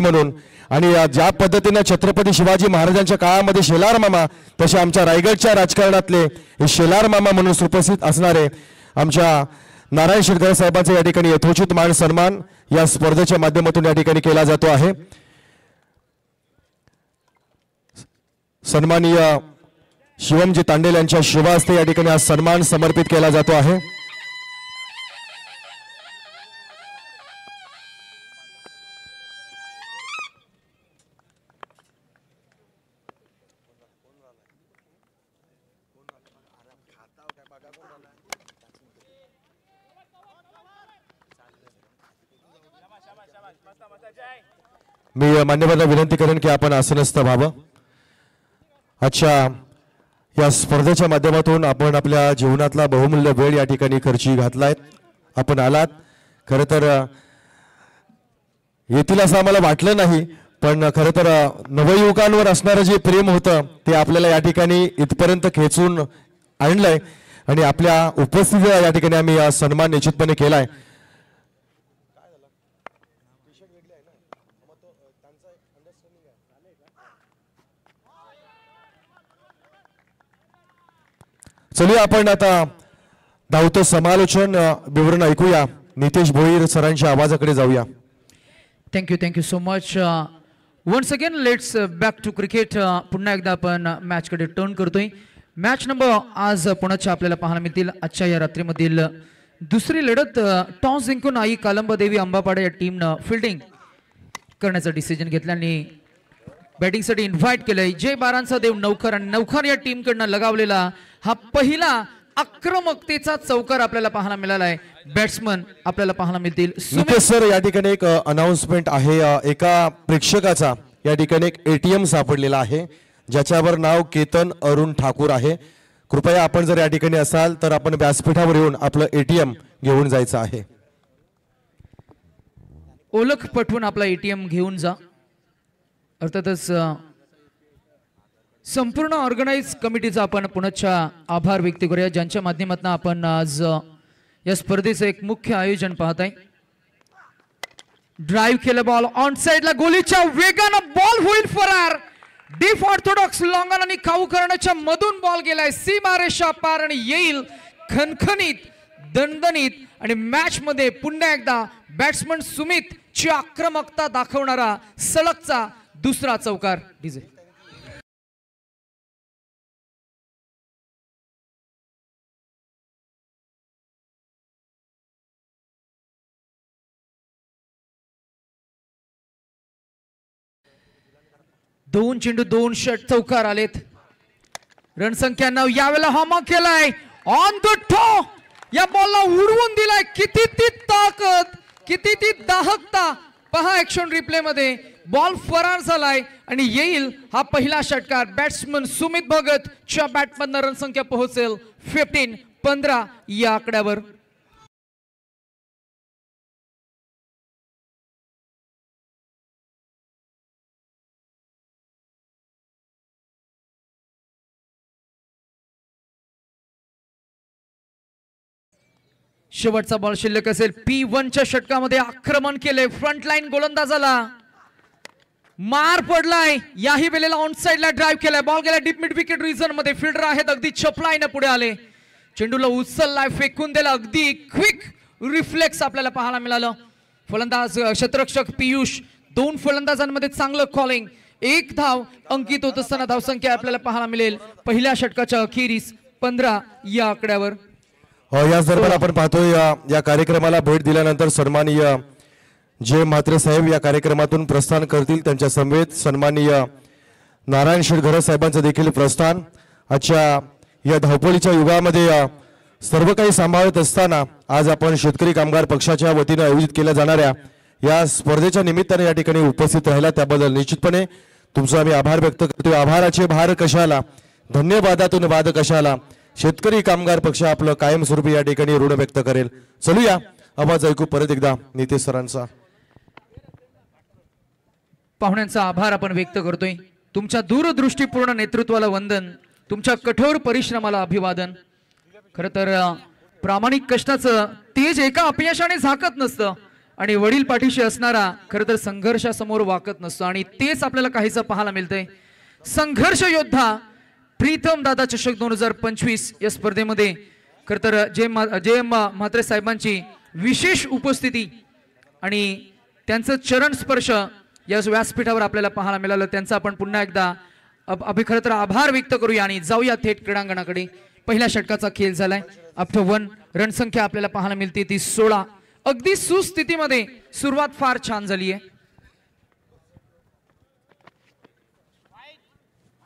म्हणून। आणि ज्या पद्धतीने छत्रपती शिवाजी महाराजांच्या काळामध्ये शेलार मामा, तसे आमच्या रायगडच्या राजकारणातले हे शेलार मामा म्हणून सुप्रसिद्ध असणारे आमच्या नारायण शिरकर साहेबांचा या ठिकाणी यथोचित मान सन्मान या स्पर्धेच्या माध्यमातून या ठिकाणी केला जातो आहे। सन्माननीय शिवमजी तांडेल यांच्या शुभ हस्ते या ठिकाणी आज सन्मान समर्पित केला जातो आहे। मी मान्यवरांना विनंती करेन की आपण आसनस्थ व्हावं। अच्छा, या स्पर्धेच्या माध्यमातून आपण आपल्या जीवनातला बहुमूल्य वेळ या ठिकाणी खर्ची घातलाय। आपण आलात, खरं तर येतील असं आम्हाला वाटलं नाही, पण खरं तर नवयुवकांवर असणारं जे प्रेम होतं ते आपल्याला या ठिकाणी इथपर्यंत खेचून आणलंय आणि आपल्या उपस्थितीला या ठिकाणी आम्ही सन्मान निश्चितपणे केलाय। चलूया आपण आता धावतं समालोचन विवरण ऐकूया। नितेश भोईर सरांच्या आवाजाकडे जाऊया। Thank you so much. Once again let's back to cricket. पुन्हा एकदा आपण मॅचकडे टर्न करतोय। मॅच नंबर आज पुण्याच्या आपल्याला पाहायला मिळतील आजच्या या रात्रीमधील दुसरी लढत। टॉस जिंकून आई कालंबादेवी अंबापाडा या टीमनं फिल्डिंग करण्याचा डिसिजन घेतला आणि बॅटिंगसाठी इन्व्हाइट केलंय जय बारांचा देव नवखर, आणि नवखर या टीमकडनं लगावलेला हा पहिला आक्रमकतेचा चौकार आपल्याला पाहायला मिळाला आहे। बॅट्समन आपल्याला पाहायला मिळतील। नितेश सर, या ठिकाणी एक अनाउन्समेंट आहे। एका प्रेक्षकाचा या ठिकाणी एक ATM सापडलेला आहे ज्याच्यावर नाव केतन अरुण ठाकूर आहे। कृपया आपण जर या ठिकाणी असाल तर आपण व्यासपीठावर येऊन आपलं ATM घेऊन जायचं आहे। ओळख पटवून आपला ATM घेऊन जा। अर्थातच संपूर्ण ऑर्गनाइज कमिटीचा आपण पुण्याच्या आभार व्यक्त करूया ज्यांच्या माध्यमातून आपण आज या स्पर्धेचं एक मुख्य आयोजन पाहत आहे। ड्राइव्ह केला बॉल ऑन साइडला, गोलीच्या वेगानं बॉल होईल फरार। डीप ऑर्थोडॉक्स लॉंगन आणि खाऊ करण्याच्या मधून बॉल गेलाय सीमारेषा पार आणि येईल खणखणीत दणदणीत। आणि मॅच मध्ये पुन्हा एकदा बॅट्समन सुमित ची आक्रमकता दाखवणारा सलगचा दुसरा चौकार। डीजे दोन चेंडू दोन षट चौकार आलेत। रणसंख्या 9। यावेळेला हॉमा केलाय ऑन द टो, या बॉलला उडवून दिलाय। किती ती ताकद, किती ती दाहकता पहा ऍक्शन रिप्ले मध्ये। बॉल फरार झालाय आणि येईल हा पहिला षटकार। बॅट्समन सुमित भगत च्या बॅटमधनं रणसंख्या पोहोचेल 15 या आकड्यावर। शेवटचा बॉल शिल्लक असेल। P1 च्या षटकामध्ये आक्रमण केले फ्रंट लाईन गोलंदाजाला, मार पडलाय। याही वेळेला ऑन साइडला ड्राइव्ह केलाय, बॉल गेला डीप मिड विकेट रिझन मध्ये। फिल्डर आहेत अगदी चपलाईने पुढे आले, चेंडूला उचललाय, फेकून दिला। अगदी क्विक रिफ्लेक्स आपल्याला पाहायला मिळालं। फलंदाज क्षेत्ररक्षक पियुष, दोन फलंदाजांमध्ये चांगलं कॉलिंग। एक धाव अंकित होत असताना धावसंख्या आपल्याला पाहायला मिळेल पहिल्या षटकाच्या अखेरीस 15 या आकड्यावर। याच दरम्यान आपण पाहतोय या कार्यक्रमाला भेट दिल्यानंतर सन्माननीय जे म्हात्रे साहेब या कार्यक्रमातून प्रस्थान करतील। त्यांच्या समवेत सन्माननीय नारायण शिरकर साहेबांचं देखील प्रस्थान। आजच्या या धावपळीच्या युगामध्ये सर्व काही सांभाळत असताना आज आपण शेतकरी कामगार पक्षाच्या वतीने आयोजित केल्या जाणाऱ्या या स्पर्धेच्या निमित्ताने या ठिकाणी उपस्थित राहिला त्याबद्दल निश्चितपणे तुमचा आम्ही आभार व्यक्त करतो। आभाराचे भार कशाला, धन्यवादातून वाद कशाला। शेतकरी कामगार पक्ष आपलं कायमस्वरूपी या ठिकाणी ऋण व्यक्त करेल। चलूया आवाज ऐकू परत एकदा नितेश सरांचा। पाहुण्यांचा आभार आपण व्यक्त करतोय। तुमच्या दूरदृष्टीपूर्ण नेतृत्वाला वंदन, तुमच्या कठोर परिश्रमाला अभिवादन। खरं तर प्रामाणिक कष्टाचं तेज एका अपयशाने झाकत नसतं आणि वडील पाठीशी असणारा खरं तर संघर्षासमोर वाकत नसतो आणि तेच आपल्याला काहीसं पाहायला मिळतंय. संघर्ष योद्धा प्रीतम दादा चषक 2025 या स्पर्धेमध्ये खरं तर जे म्हात्रे साहेबांची विशेष उपस्थिती आणि त्यांचं चरण स्पर्श या व्यासपीठावर आपल्याला पाहायला मिळालं. त्यांचा आपण पुन्हा एकदा खरं तर आभार व्यक्त करूया आणि जाऊया थेट क्रीडांगणाकडे. पहिल्या षटकाचा खेळ झालाय. अप टू 1 रणसंख्या आपल्याला पाहायला मिळते ती 16. अगदी सुस्थितीमध्ये सुरुवात फार छान झाली आहे.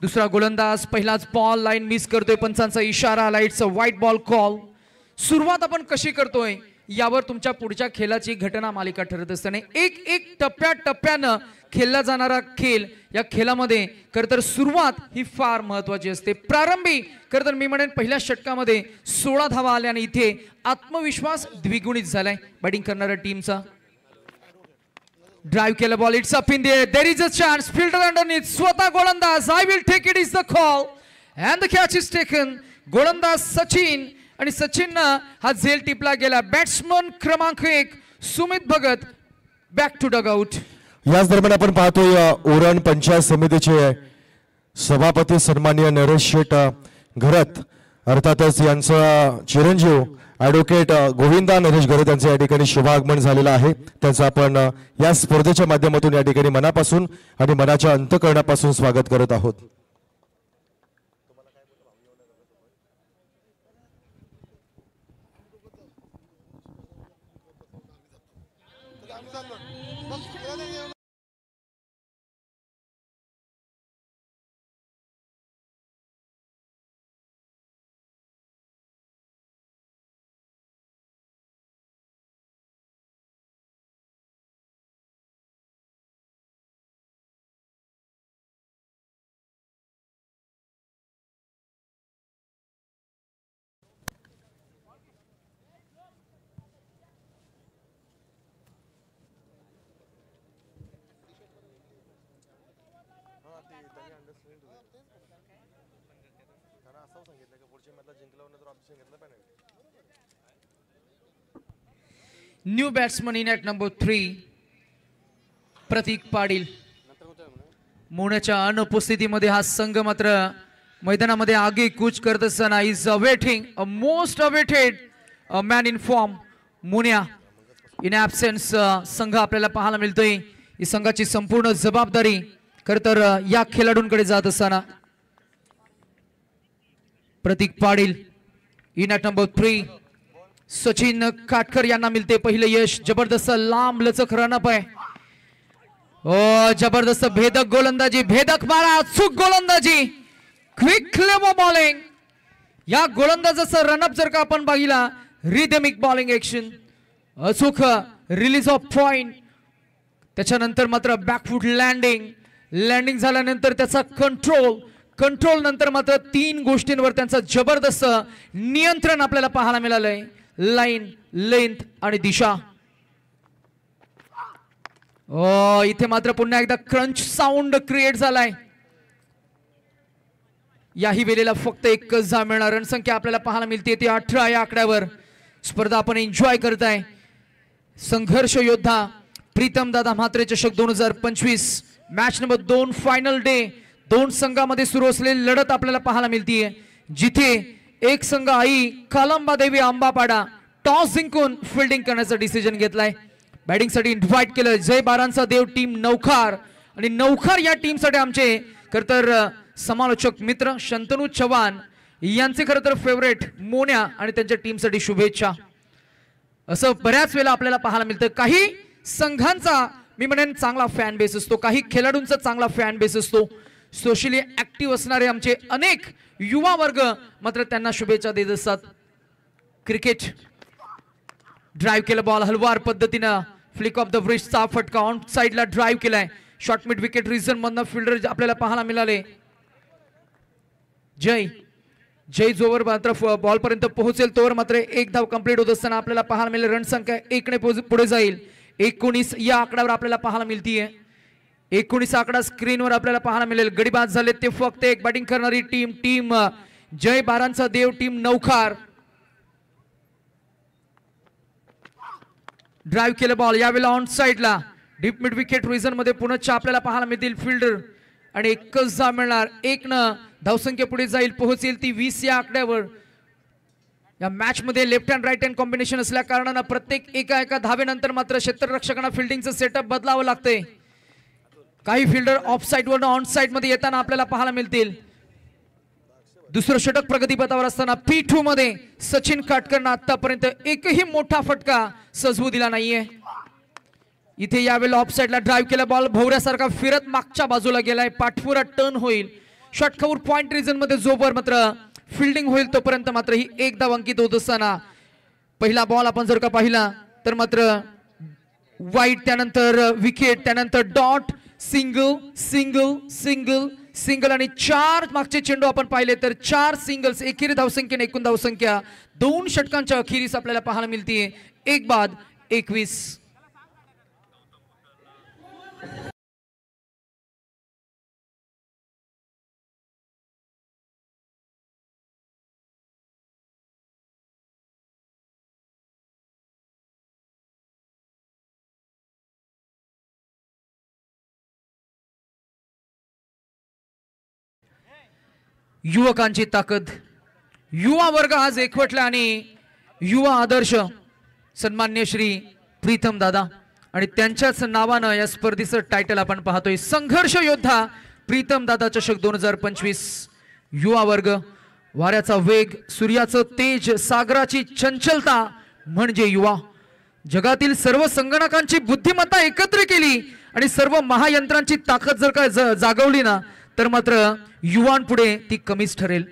दुसरा गोलंदाज पहिलाच बॉल लाईन मिस करतोय. पंचांचा इशारा, लाईटचा व्हाईट बॉल कॉल. सुरुवात आपण कशी करतोय यावर तुमच्या पुढच्या खेळाची घटना मालिका ठरत असताना एक एक टप्प्याटप्प्यानं खेळला जाणारा खेळ या खेळामध्ये खरं तर सुरुवात ही फार महत्वाची असते. प्रारंभी खरं तर मी म्हणेन पहिल्या षटकामध्ये 16 धावा आल्या आणि इथे आत्मविश्वास द्विगुणित झालाय बॅटिंग करणाऱ्या टीमचा. ड्राइव्ह केला ball, it's up in the air, there is a chance, fielder underneath, स्वतः गोलंदाज, I will take it is the call and the catch is taken. गोलंदाज सचिन आणि सचिननं हा झेल टिपला गेला. बॅट्समन क्रमांक 1 सुमित भगत बॅक टू डग आउट. याच दरम्यान आपण पाहतोय उरण पंचायत समितीचे सभापती सन्माननीय नरेश शेठ घरत अर्थातच यांचा चिरंजीव ॲडव्होकेट गोविंदा नरेश घरत यांचं या ठिकाणी शुभागमन झालेलं आहे. त्यांचं आपण या स्पर्धेच्या माध्यमातून या ठिकाणी मनापासून आणि मनाच्या अंतःकरणापासून स्वागत करत आहोत. New batsman in at number 3 Pratik Patil. मोण्याच्या अनुपस्थितीमध्ये हा संघ मात्र मैदानामध्ये आगे कूच करत असताना is awaiting a most awaited man in form. Monya in absence संघ आपल्याला पाहायला मिळतोय. ही संघाची संपूर्ण जबाबदारी खरं तर या खेळाडूंकडे जात असताना Pratik Patil in at number 3. Sachin Katkar यांना मिळते पहिलं यश. जबरदस्त लांब लचक रनअप आहे. ओ जबरदस्त भेदक गोलंदाजी, भेदक मारा, अचूक गोलंदाजी, क्विक लेवल बॉलिंग. या गोलंदाजाचा रनअप जर का आपण बघितला, रिदमिक बॉलिंग ऍक्शन, अचूक रिलीज ऑफ पॉइंट, त्याच्यानंतर मात्र बॅकफूट लँडिंग झाल्यानंतर त्याचा कंट्रोल नंतर मात्र 3 गोष्टींवर त्यांचा जबरदस्त नियंत्रण आपल्याला पाहायला मिळालंय. लाईन, लेंथ आणि दिशा. इथे मात्र पुन्हा एकदा क्रंच साऊंड क्रिएट झालाय. याही वेळेला फक्त एकच धाव मिळणार. रणसंख्या आपल्याला पाहायला मिळते ती 18 या आकड्यावर. स्पर्धा आपण एन्जॉय करताय. संघर्ष योद्धा प्रीतम दादा म्हात्रे चषक 2025 मॅच नंबर 2 फायनल डे. 2 संघामध्ये सुरू असलेली लढत आपल्याला पाहायला मिळतीये, जिथे एक संघ आई कालंबा देवी आंबापाडा टॉस जिंकून फिल्डिंग करण्याचा डिसिजन घेतलाय. बॅटिंग साठी इन्व्हाइट केलं जय बारांचा देव टीम नौखार. आणि नौखार या टीम साठी आमचे खरं तर समालोचक मित्र शंतनू चव्हाण यांचे खरं तर फेवरेट मोन्या आणि त्यांच्या टीमसाठी शुभेच्छा. असं बऱ्याच वेळा आपल्याला पाहायला मिळतं. काही संघांचा मी म्हणेन चांगला फॅन बेस असतो, काही खेळाडूंचा चांगला फॅन बेस असतो. सोशली ऍक्टिव्ह असणारे आमचे अनेक युवा वर्ग मात्र त्यांना शुभेच्छा देत असतात. क्रिकेट ड्राइव्ह केला बॉल हलवार पद्धतीनं, फ्लिक ऑफ द ब्रिजचा फटका, ऑन साइडला ड्राइव्ह केलाय. शॉर्ट मिड विकेट रिझन मधनं फिल्डर आपल्याला पाहायला मिळाले. जय जोवर मात्र बॉल पर्यंत पोहोचेल तोवर मात्र 1 धाव कंप्लीट होत असताना आपल्याला पाहायला मिळेल. रणसंख्या 1 ने पुढे जाईल. 19 या आकड्यावर आपल्याला पाहायला मिळतीये. 19 आकडा स्क्रीनवर आपल्याला पाहायला मिळेल. गडीबाज झाले ते फक्त एक बॅटिंग करणारी टीम जय बारांचा देव टीम नौखार. ड्राईव्ह केलं बॉल यावेळेला ऑन साइडला डीप मिड विकेट रिझन मध्ये पुन्हा आपल्याला पाहायला मिळतील फिल्डर आणि एकच धाव मिळणार. 1 न धावसंख्या पुढे जाईल पोहोचेल ती 20 या आकड्यावर. या मॅच मध्ये left hand right hand combination असल्या कारणानं प्रत्येक एका धावेनंतर मात्र क्षेत्ररक्षकांना फिल्डिंगचं सेटअप बदलावं लागतंय. काही फिल्डर ऑफ साइड वरून ऑन साइड मध्ये येताना आपल्याला पाहायला मिळतील. दुसरं षटक प्रगतीपथावर असताना P2 मध्ये सचिन काटकरनं आतापर्यंत एकही मोठा फटका सजवू दिला नाहीये. इथे यावेळेला ऑफ साइडला ड्राईव्ह केला बॉल भोवऱ्यासारखा फिरत मागच्या बाजूला गेलाय. पाठपुरा टर्न होईल. षटकावर पॉइंट रिजन मध्ये जोबर मात्र फिल्डिंग होईल तोपर्यंत मात्र ही 1 धाव अंकित होत असताना पहिला बॉल आपण जर का पाहिला तर मात्र वाईट, त्यानंतर विकेट, त्यानंतर dot, single single single single आणि 4 मागचे चेंडू आपण पाहिले तर 4 सिंगल्स. एकेरी धावसंख्येने एकूण धावसंख्या 2 षटकांच्या अखेरीस आपल्याला पाहायला मिळते. 1 बाद 21. युवकांची ताकद, युवा वर्ग आज एकवटला आणि युवा आदर्श सन्मान्य श्री प्रीतम दादा आणि त्यांच्याच नावानं या स्पर्धेचं टायटल आपण पाहतोय. संघर्ष योद्धा प्रीतम दादा चषक 2025. युवा वर्ग, वाऱ्याचा वेग, सूर्याचं तेज, सागराची चंचलता म्हणजे युवा. जगातील सर्व संगणकांची बुद्धिमत्ता एकत्र केली आणि सर्व महायंत्रांची ताकद जर का जागवली ना तर मात्र युवांपुढे ती कमीच ठरेल.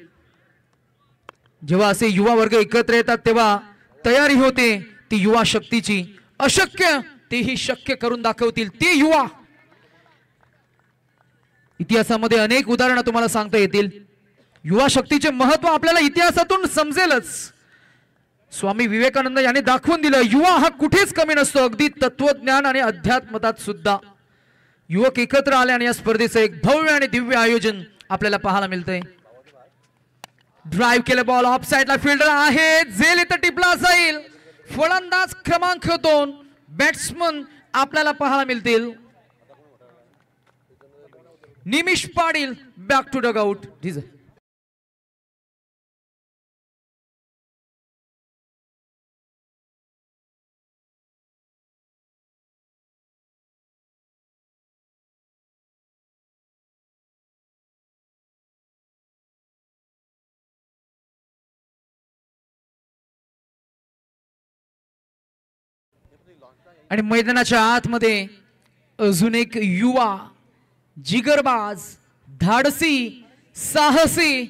जेव्हा असे युवा वर्ग एकत्र येतात तेव्हा तयारी होते ती युवा शक्तीची. अशक्य तेही शक्य करून दाखवतील ते युवा. इतिहासामध्ये अनेक उदाहरणं तुम्हाला सांगता येतील. युवा शक्तीचे महत्व आपल्याला इतिहासातून समजेलच. स्वामी विवेकानंद यांनी दाखवून दिलं युवा हा कुठेच कमी नसतो, अगदी तत्वज्ञान आणि अध्यात्मतात सुद्धा. युवक एकत्र आले आणि या स्पर्धेचं एक भव्य आणि दिव्य आयोजन आपल्याला पाहायला मिळतंय. ड्राईव्ह केलं बॉल ऑफ साइडला फिल्डर आहे, झेल इथं टिपला जाईल. फलंदाज क्रमांक 2 बॅट्समन आपल्याला पाहायला मिळतील. निमिष पाटील बॅक टू डगआउट. आणि मैदानाच्या आतमध्ये अजून एक युवा, जिगरबाज, धाडसी, साहसी,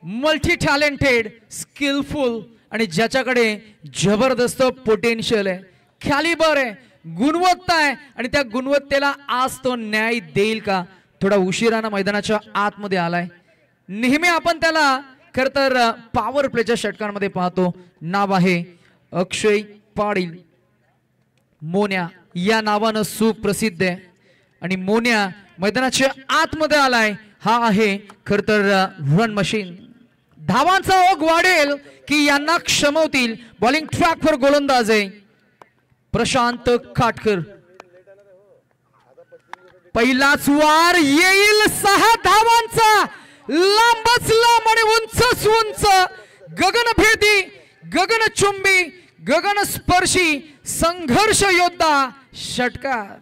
मल्टी टॅलेंटेड, स्किलफुल आणि ज्याच्याकडे जबरदस्त पोटेन्शियल आहे, कॅलिबर आहे, गुणवत्ता आहे आणि त्या गुणवत्तेला आज तो न्याय देईल का? थोडा उशिरानं मैदानाच्या आतमध्ये आलाय. नेहमी आपण त्याला खर तर पॉवर प्लेच्या षटकांमध्ये पाहतो. नाव आहे अक्षय पाटील. मोन्या या नावानं सुप्रसिद्ध आहे आणि मोन्या मैदानाच्या आतमध्ये आलाय. हा आहे खर तर रन मशीन. धावांचा ओघ वाढेल की यांना क्षमवतील. बॉलिंग ट्रॅकवर गोलंदाज आहे प्रशांत काटकर. पहिलाच वार येईल 6 धावांचा. लांबच लांब आणि उंचच उंच, गगनभेदी, गगनचुंबी, गगनस्पर्शी संघर्ष योद्धा षटकार.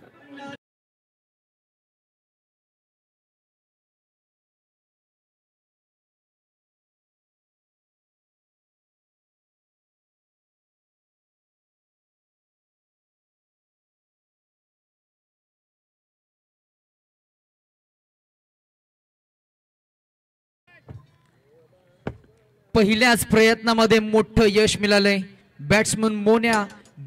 पहिल्याच प्रयत्नामध्ये मोठं यश मिळालंय. Batsman Monya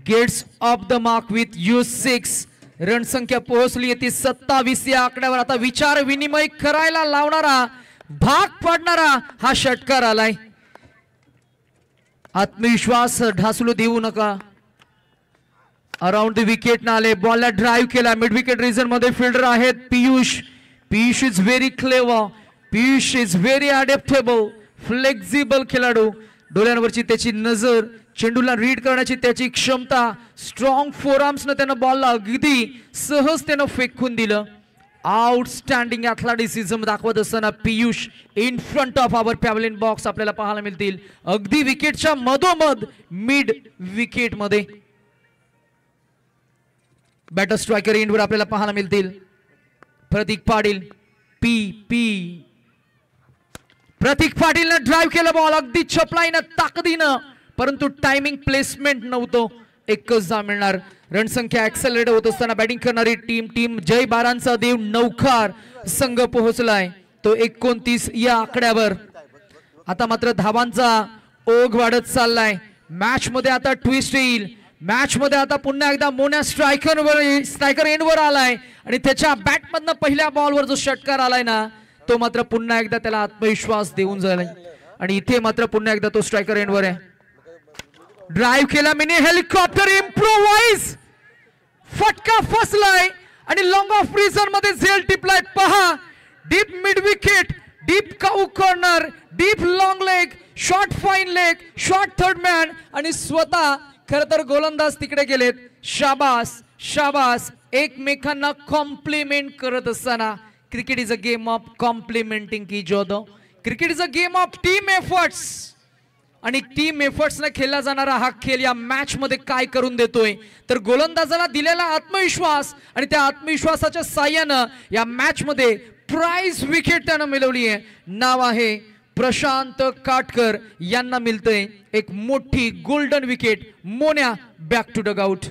gets off the mark with use 6. रणसंख्या पोहोचली येते 27 या आकड्यावर. आता विचार विनिमय करायला लावणारा, भाग पाडणारा हा षटकार आलाय. आत्मविश्वास ढासळू देऊ नका. अराउंड द विकेट ना आले. बॉलला ड्राईव्ह केला. मिड विकेट रिजन मध्ये फिल्डर आहेत Piyush. Piyush is very clever. Piyush is very adaptable, flexible खेळाडू. डोळ्यांवरची त्याची नजर, चेंडूला रीड करण्याची त्याची क्षमता, स्ट्रॉंग फोरआर्म्सने त्यानं बॉलला अगदी सहज त्यानं फेकून दिलं. आउटस्टँडिंग ॲथलेटिसिझम दाखवत असताना Piyush in front of our pavilion box आपल्याला पाहायला मिळतील. अगदी विकेटच्या मधोमध मिड विकेट मध्ये बॅटर स्ट्रायकर एंडवर आपल्याला पाहायला मिळतील. प्रतीक पाटील प्रतीक पाटीलनं ड्राईव्ह केलं बॉल अगदी छपलाईनं ताकदीनं, परंतु टायमिंग प्लेसमेंट नव्हतं. एकच जा मिळणार. रणसंख्या ऍक्सेलरेट होत असताना बॅटिंग करणारी टीम जय बारांचा देव नौखार संघ पोहोचलाय तो 29 या आकड्यावर. आता मात्र धावांचा ओघ वाढत चाललाय. मॅच मध्ये आता ट्विस्ट येईल. मॅच मध्ये आता पुन्हा एकदा मोन्या स्ट्रायकर एंडवर आलाय आणि त्याच्या बॅटमधनं पहिल्या बॉलवर जो षटकार आलाय ना तो मात्र पुन्हा एकदा त्याला आत्मविश्वास देऊन झालाय. आणि इथे मात्र पुन्हा एकदा तो स्ट्रायकर एंडवर आहे. ड्राईव्ह केला मिनी हेलिकॉप्टर इम्प्रोवाइज, फटका फसलाय आणि लॉंग ऑफ रिझन मध्ये झेल टिपलाय. पहा, deep mid wicket, deep cow corner, deep long leg, short fine leg, short third man आणि स्वतः खर तर गोलंदाज तिकडे गेलेत. शाबास शाबास, एकमेकांना कॉम्प्लिमेंट करत असताना. Cricket is a game of complimenting की जोदो. Cricket is a game of team efforts आणि टीम एफर्ट्सने खेळला जाणारा हा खेळ या मॅच मध्ये काय करून देतोय तर गोलंदाजाला दिलेला आत्मविश्वास आणि त्या आत्मविश्वासाच्या साह्यानं या मॅच मध्ये प्राइज विकेट त्यानं मिळवली आहे. नाव आहे प्रशांत काटकर यांना मिळतंय एक मोठी golden wicket. Monya back to dugout.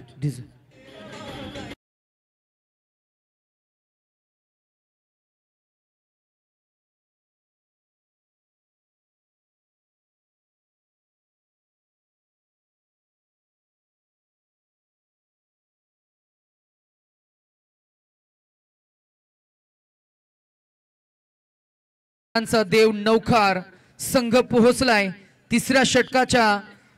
Dev Naukhar संघ पोहोचलाय तिसऱ्या षटकाच्या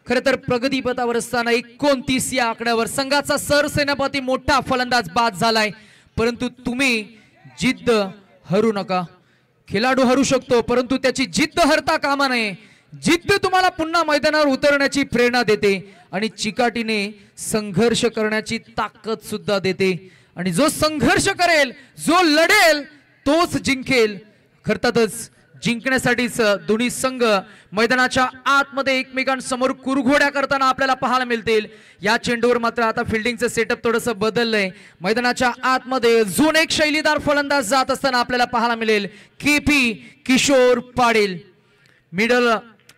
खर तर प्रगतीपथावर असताना 29 या आकड्यावर. संघाचा सरसेनापती मोठा फलंदाज बाद झालाय, परंतु तुम्ही जिद्द हरू नका. खेळाडू हरू शकतो परंतु त्याची जिद्द हरता कामा नये. जिद्द तुम्हाला पुन्हा मैदानावर उतरण्याची प्रेरणा देते आणि चिकाटीने संघर्ष करण्याची ताकद सुद्धा देते. आणि जो संघर्ष करेल, जो लढेल तोच जिंकेल. खरतातच जिंकण्यासाठीच दोन्ही संघ मैदानाच्या आतमध्ये एकमेकांसमोर कुरघोड्या करताना आपल्याला पाहायला मिळतील. या चेंडूवर मात्र आता फिल्डिंगचं सेटअप थोडंसं बदललंय. मैदानाच्या आतमध्ये झोन एक शैलीदार फलंदाज जात असताना आपल्याला पाहायला मिळेल KP Kishore Patil, middle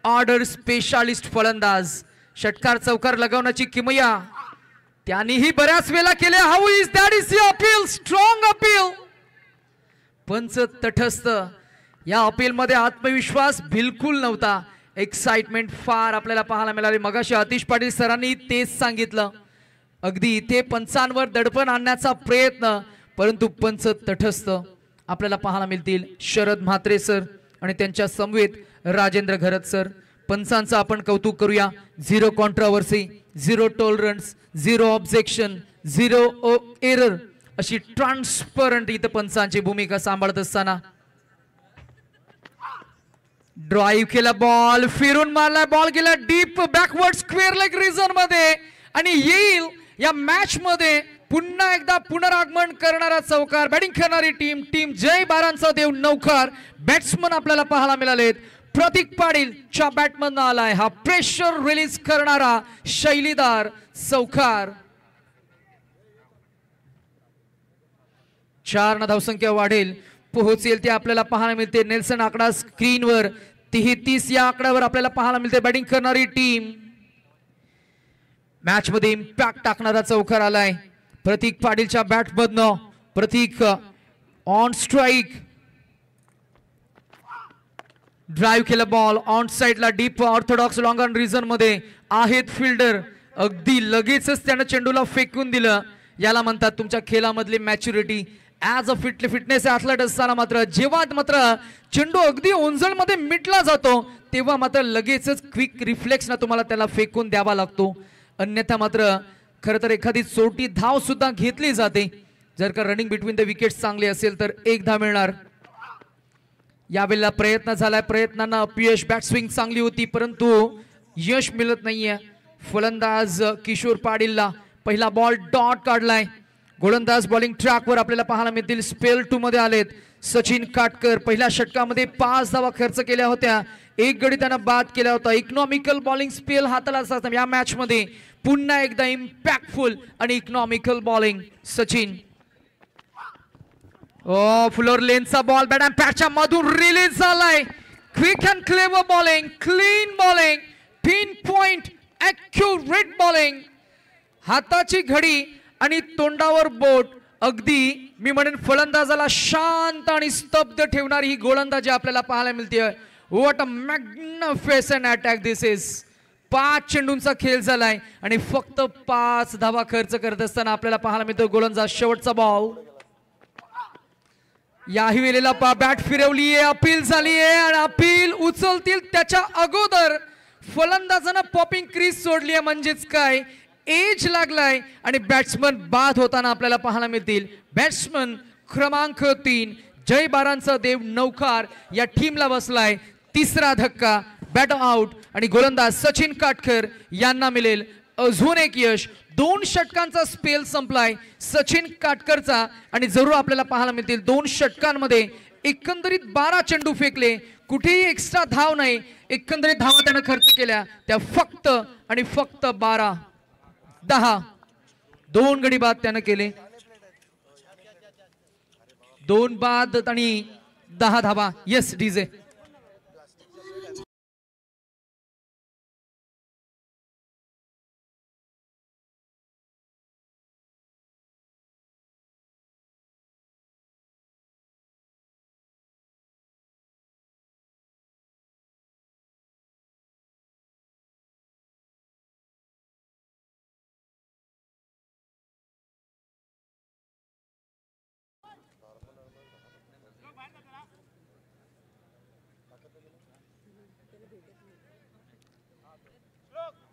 order specialist फलंदाज. षटकार चौकार लगावण्याची किमया त्यांनीही बऱ्याच वेळा केले. How is that is the appeal, strong appeal. पंच तटस्थ. या अपील मध्ये आत्मविश्वास बिलकुल नव्हता. एक्साइटमेंट फार आपल्याला पाहायला मिळाली. मगाशी आतिश पाटील सरांनी तेच सांगितलं. अगदी इथे पंचांवर दडपण आणण्याचा प्रयत्न, परंतु पंच तटस्थ आपल्याला पाहायला मिळतील. शरद म्हात्रे सर आणि त्यांच्या समवेत राजेंद्र घरत सर. पंचांचं आपण कौतुक करूया. 0 कॉन्ट्रावर्सी, 0 टॉलरन्स, 0 ऑब्जेक्शन, 0 एरर अशी ट्रान्सपरंट इथं पंचांची भूमिका सांभाळत असताना. ड्राईव्ह केला बॉल, फिरून मारला बॉल, गेला deep backward square leg region मध्ये आणि येईल या मॅच मध्ये पुन्हा एकदा पुनरागमन करणारा चौकार. बॅटिंग करणारी टीम जय बारांचा देव नौखार. बॅट्समन आपल्याला पाहायला मिळालेत. प्रतीक पाटीलच्या बॅटमधनं आलाय हा प्रेशर रिलीज करणारा शैलीदार चौकार. 4 न धावसंख्या वाढेल, पोहोचेल ते आपल्याला पाहायला मिळते. नेल्सन आकडा स्क्रीनवर 33 या आकड्यावर आपल्याला पाहायला मिळते. बॅटिंग करणारी टीम मॅच मध्ये इम्पॅक्ट टाकणारा चौकार आलाय प्रतीक पाटीलच्या बॅटमधनं. Pratik on strike. ड्राईव्ह केला बॉल ऑन साइडला deep orthodox long on region मध्ये आहेत फिल्डर. अगदी लगेचच त्यानं चेंडूला फेकून दिलं. याला म्हणतात तुमच्या खेळामधली maturity. As a fitness athlete असताना मात्र जेव्हा मात्र चेंडू अगदी ओंजळमध्ये मिटला जातो तेव्हा मात्र लगेचच क्विक रिफ्लेक्स ना तुम्हाला त्याला फेकून द्यावा लागतो. अन्यथा मात्र खरं तर एखादी चोटी धाव सुद्धा घेतली जाते. जर का रनिंग बिटवीन द विकेट्स चांगली असेल तर 1 धाव मिळणार. यावेळेला प्रयत्न झालाय, प्रयत्नांना अपयश. बॅट स्विंग चांगली होती परंतु यश मिळत नाहीये. फलंदाज किशोर पाटीलला पहिला बॉल डॉट काढलाय. गोलंदाज बॉलिंग ट्रॅकवर आपल्याला पाहायला मिळतील. स्पेल 2 मध्ये आलेत. सचिन काटकर पहिल्या षटकामध्ये 5 धावा खर्च केल्या होत्या. 1 गडी त्यांना बाद केला होता. इकॉनॉमिकल बॉलिंग स्पेल हाताला असतात या मॅच मध्ये. पुन्हा एकदा इम्पॅक्टफुल आणि इकॉनॉमिकल बॉलिंग सचिन. फ्लोर लेनचा बॉल बॅट अँड पॅडच्या मधून रिलीज झालाय. Quick and clever bowling, clean bowling, pinpoint accurate bowling. हाताची घडी आणि तोंडावर बोट, अगदी मी म्हणेन फलंदाजाला शांत आणि स्तब्ध ठेवणारी ही गोलंदाजी आपल्याला पाहायला मिळते. What a magnificent attack this is. 5 चेंडूंचा खेळ झालाय आणि फक्त 5 धावा खर्च करत असताना आपल्याला पाहायला मिळतो गोलंदाज. शेवटचा बॉल याही वेळेला बॅट फिरवली आहे. अपील झाली आहे आणि अपील उचलतील त्याच्या अगोदर फलंदाजानं पॉपिंग क्रीज सोडली आहे. म्हणजेच काय, एज लागलाय आणि बॅट्समन बाद होताना आपल्याला पाहायला मिळतील. बॅट्समन क्रमांक 3 जय बारांचा देव नौकार या टीमला बसलाय. तिसरा धक्का, बॅट आउट आणि गोलंदाज सचिन काटकर यांना मिळेल अजून एक यश. 2 षटकांचा स्पेल संपलाय सचिन काटकरचा आणि जरूर आपल्याला पाहायला मिळतील 2 षटकांमध्ये एकंदरीत 12 चेंडू फेकले. कुठेही एक्स्ट्रा धाव नाही. एकंदरीत धावा त्यानं खर्च केल्या त्या फक्त आणि फक्त 12. 10 2 गडी बाद त्यानं केले. 2 बाद आणि 10 धावा. Yes DJ.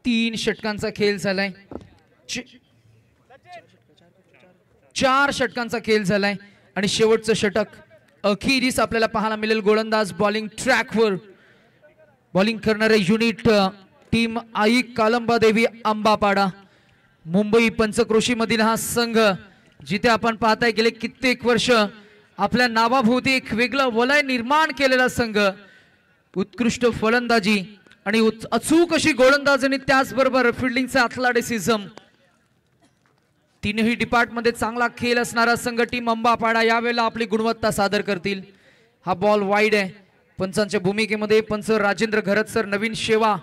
तीन षटकांचा खेळ झालाय. 4 षटकांचा खेळ झालाय आणि शेवटचं षटक अखेरीस आपल्याला पाहायला मिळेल. गोलंदाज बॉलिंग ट्रॅकवर बॉलिंग करणारे युनिट टीम आई कालंबादेवी आंबापाडा. मुंबई पंचक्रोशी मधील हा संघ जिथे आपण पाहताय गेले कित्येक वर्ष आपल्या नावाभोवती एक वेगळं वलय निर्माण केलेला संघ. उत्कृष्ट फलंदाजी आणि अचूक अशी गोलंदाजी, त्याचबरोबर फिल्डिंगचा अथलेटिसिझम, तीनही डिपार्टमध्ये चांगला खेळ असणारा संघ टीम अंबापाडा यावेळेला आपली गुणवत्ता सादर करतील. हा बॉल वाईड आहे. पंचांच्या भूमिकेमध्ये पंच राजेंद्र घरत सर, नवीन शेवा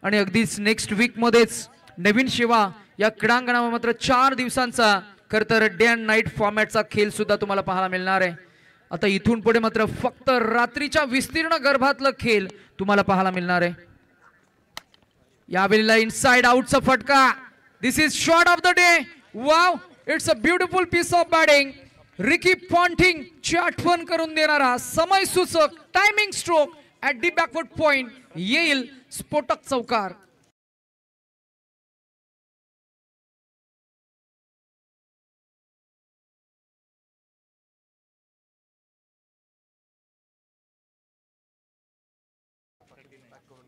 आणि अगदीच नेक्स्ट वीक मध्येच नवीन शेवा या क्रीडांगणावर मात्र 4 दिवसांचा खरतर डे अँड नाईट फॉर्मॅटचा खेळ सुद्धा तुम्हाला पाहायला मिळणार आहे. आता इथून पुढे मात्र फक्त रात्रीच्या विस्तीर्ण गर्भातलं खेळ तुम्हाला पाहायला मिळणार आहे. यावेळेला इनसाइड आउटचा फटका. This is shot of the day. Wow, it's a beautiful piece of batting. Ricky Ponting ची आठवण करून देणारा समय सूचक timing stroke at the backward point येईल स्फोटक चौकार.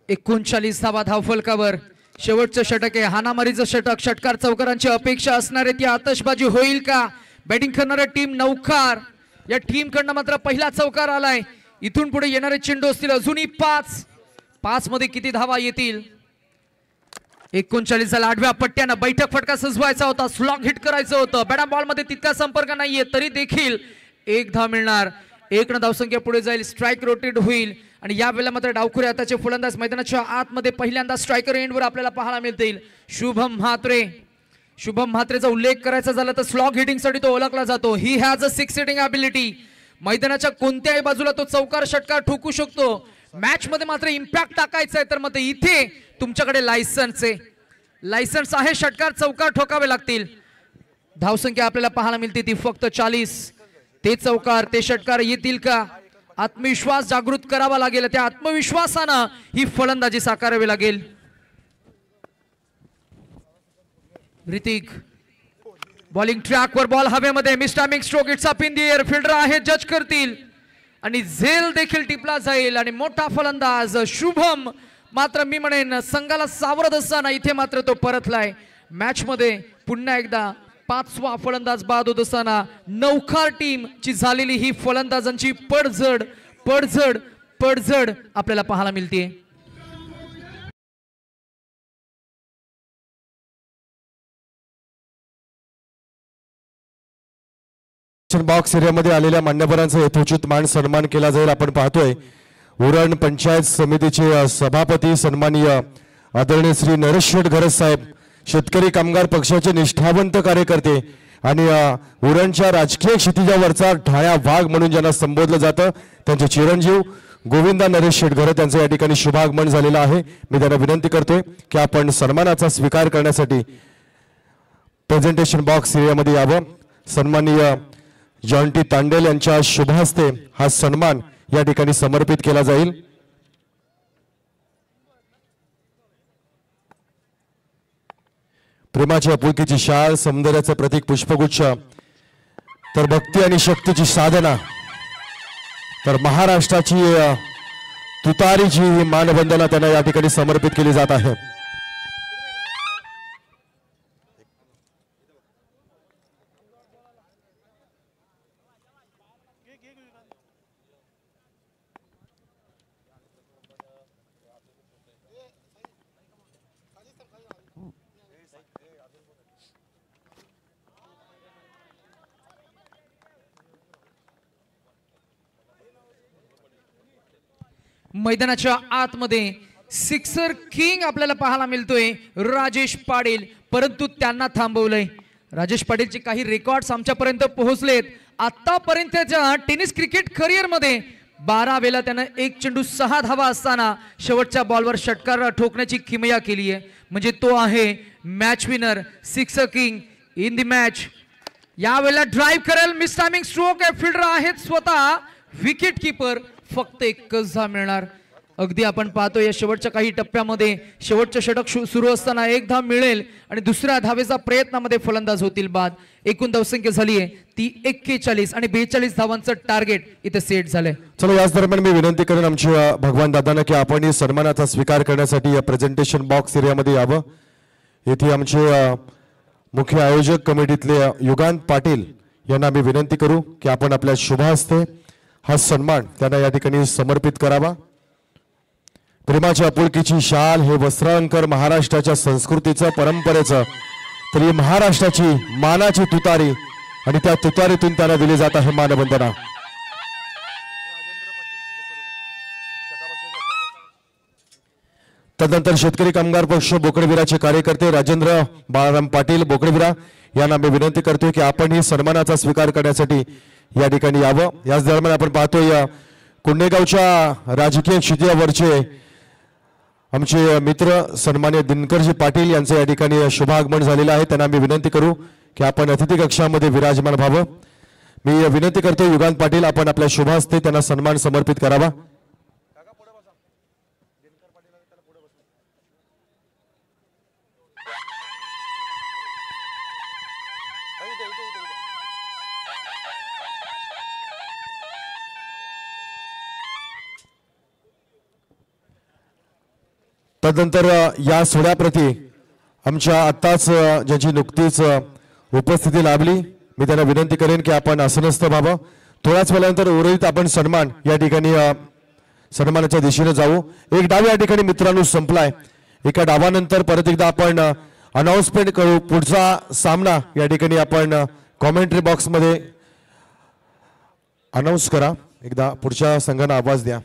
एकोणचाळीस धावा धावफलकावर. शेवटचं षटक आहे, हानामारीचं षटक. षटकार चौकारांची अपेक्षा असणार आहे ती आतषबाजी होईल का? बॅटिंग करणाऱ्या टीम नौकार या टीम कडनं मात्र पहिला चौकार आलाय. इथून पुढे येणारे चेंडू असतील अजूनही 5 मध्ये किती धावा येतील? 39 झाला. 8व्या पट्ट्यानं बैठक फटका सजवायचा होता, स्लॉग हिट करायचं होतं. बॅट बॉल मध्ये तितका संपर्क नाहीये तरी देखील 1 धाव मिळणार. 1 न धावसंख्या पुढे जाईल. स्ट्राईक रोटेट होईल आणि या वेळेला मात्र डावखुरे हाताचे फलंदाज मैदानाच्या आतमध्ये पहिल्यांदा स्ट्रायकर एंडवर आपल्याला पाहायला मिळतील. शुभम म्हात्रे. शुभम म्हात्रेचा उल्लेख करायचा झाला तर स्लॉग हिटिंग साठी तो ओळखला जातो. He has a 6 hitting ability. मैदानाच्या कोणत्याही बाजूला तो चौकार षटकार ठोकू शकतो. मॅच मध्ये मात्र इम्पॅक्ट टाकायचा आहे तर मग इथे तुमच्याकडे लायसन्स आहे. षटकार चौकार ठोकावे लागतील. धावसंख्या आपल्याला पाहायला मिळते ती फक्त 40. ते चौकार ते षटकार येतील का? आत्मविश्वास जागृत करावा लागेल. त्या आत्मविश्वासानं ही फलंदाजी साकारावी लागेल. ऋतिक बॉलिंग ट्रॅकवर. बॉल हवेमध्ये. Mistiming stroke. It's up in the air. Fielder आहे, जज करतील आणि झेल देखील टिपला जाईल आणि मोठा फलंदाज शुभम मात्र मी म्हणेन संघाला सावरत असताना इथे मात्र तो परतलाय. मॅच मध्ये पुन्हा एकदा 5वा फलंदाज बाद होत असताना नौखार टीम ची झालेली ही फलंदाजांची पडझड पडझड पडझड आपल्याला पाहायला मिळते. बॉक्स एरियामध्ये आलेल्या मान्यवरांचा यथोचित मान सन्मान केला जाईल. आपण पाहतोय उरण पंचायत समितीचे सभापती सन्माननीय आदरणीय श्री नरेश शेठ घरत साहेब, शेतकरी कामगार पक्षाचे निष्ठावंत कार्यकर्ते आणि उरणच्या राजकीय क्षितिजावरचा ढाया वाघ म्हणून ज्यांना संबोधलं जातं त्यांचे चिरंजीव गोविंदा नरेश शेठ घरत यांचं या ठिकाणी शुभागमन झालेलं आहे. मी त्यांना विनंती करतोय की आपण सन्मानाचा स्वीकार करण्यासाठी प्रेझेंटेशन बॉक्स एरियामध्ये यावं. सन्माननीय जॉन्टी तांडेल यांच्या शुभ हस्ते हा सन्मान या ठिकाणी समर्पित केला जाईल. प्रेमाची आपुलकीची शाल, सौंदर्याचं प्रतीक पुष्पगुच्छ, तर भक्ती आणि शक्तीची साधना, तर महाराष्ट्राची तुतारीची ही मानवंदना त्यांना या ठिकाणी समर्पित केली जात आहे. मैदानाच्या आतमध्ये सिक्सर किंग आपल्याला पाहायला मिळतोय राजेश पाटील, परंतु त्यांना थांबवलंय. राजेश पाटीलचे काही रेकॉर्ड्स आमच्यापर्यंत पोहोचलेत. आतापर्यंतच्या टेनिस क्रिकेट करिअर मध्ये 12 वेळा त्यानं 1 चेंडू 6 धावा असताना शेवटच्या बॉलवर षटकार ठोकण्याची किमया केली आहे. म्हणजे तो आहे match winner, sixer king in the match. यावेळेला ड्राईव्ह करेल, मिस टायमिंग स्ट्रोक आहे, फिल्डर आहेत स्वतः, विकेट किपर फक्त एकच धाव मिळणार. अगदी आपण पाहतो या शेवटच्या काही टप्प्यामध्ये शेवटचं षटक सुरू असताना एक धाव मिळेल आणि दुसऱ्या धावेचा प्रयत्नामध्ये फलंदाज होतील बाद. एकूण धावसंख्या झाली आहे ती 41 आणि 42 धावांचं टार्गेट इथे सेट झालंय. चलो याच दरम्यान मी विनंती करेन आमच्या भगवान दादांना की आपण ही सन्मानाचा स्वीकार करण्यासाठी या प्रेझेंटेशन बॉक्स एरियामध्ये यावं. येथे आमचे मुख्य आयोजक कमिटीतले युगांत पाटील यांना आम्ही विनंती करू की आपण आपल्या शुभ हस्ते हा सन्मान त्यांना या ठिकाणी समर्पित करावा. प्रेमाच्या आपुलकीची शाल हे वस्त्रांकर महाराष्ट्राच्या संस्कृतीचं परंपरेचं, तरी महाराष्ट्राची मानाची तुतारी आणि त्या तुतारीतून त्यांना दिली जात आहे मानवंदना. तदनंतर शेतकरी कामगार पक्ष बोकडविराचे कार्यकर्ते राजेंद्र बाळाराम पाटील बोकडविरा यांना मी विनंती करतोय की आपण ही सन्मानाचा स्वीकार करण्यासाठी या ठिकाणी यावं. याच दरम्यान आपण पाहतोय कुंडेगावच्या राजकीय क्षितिजावरचे आमचे मित्र सन्मान्य दिनकरजी पाटील यांचं या ठिकाणी शुभागमन झालेलं आहे. त्यांना मी विनंती करू की आपण अतिथी कक्षामध्ये विराजमान व्हावं. मी विनंती करतो युगांत पाटील आपण आपल्या शुभ हस्ते त्यांना सन्मान समर्पित करावा. तदनंतर या सोहळ्याप्रती आमच्या आत्ताच ज्यांची नुकतीच उपस्थिती लाभली मी त्यांना विनंती करेन की आपण आसनस्थ व्हावं. थोड्याच वेळानंतर उर्वरित आपण सन्मान या ठिकाणी सन्मानाच्या दिशेने जाऊ. एक डाव या ठिकाणी मित्रांनो संपलाय. एका डावानंतर परत एकदा आपण अनाउन्समेंट करू. पुढचा सामना या ठिकाणी आपण कॉमेंट्री बॉक्स मध्ये अनाउन्स करा. एकदा पुढच्या संघांना आवाज द्या.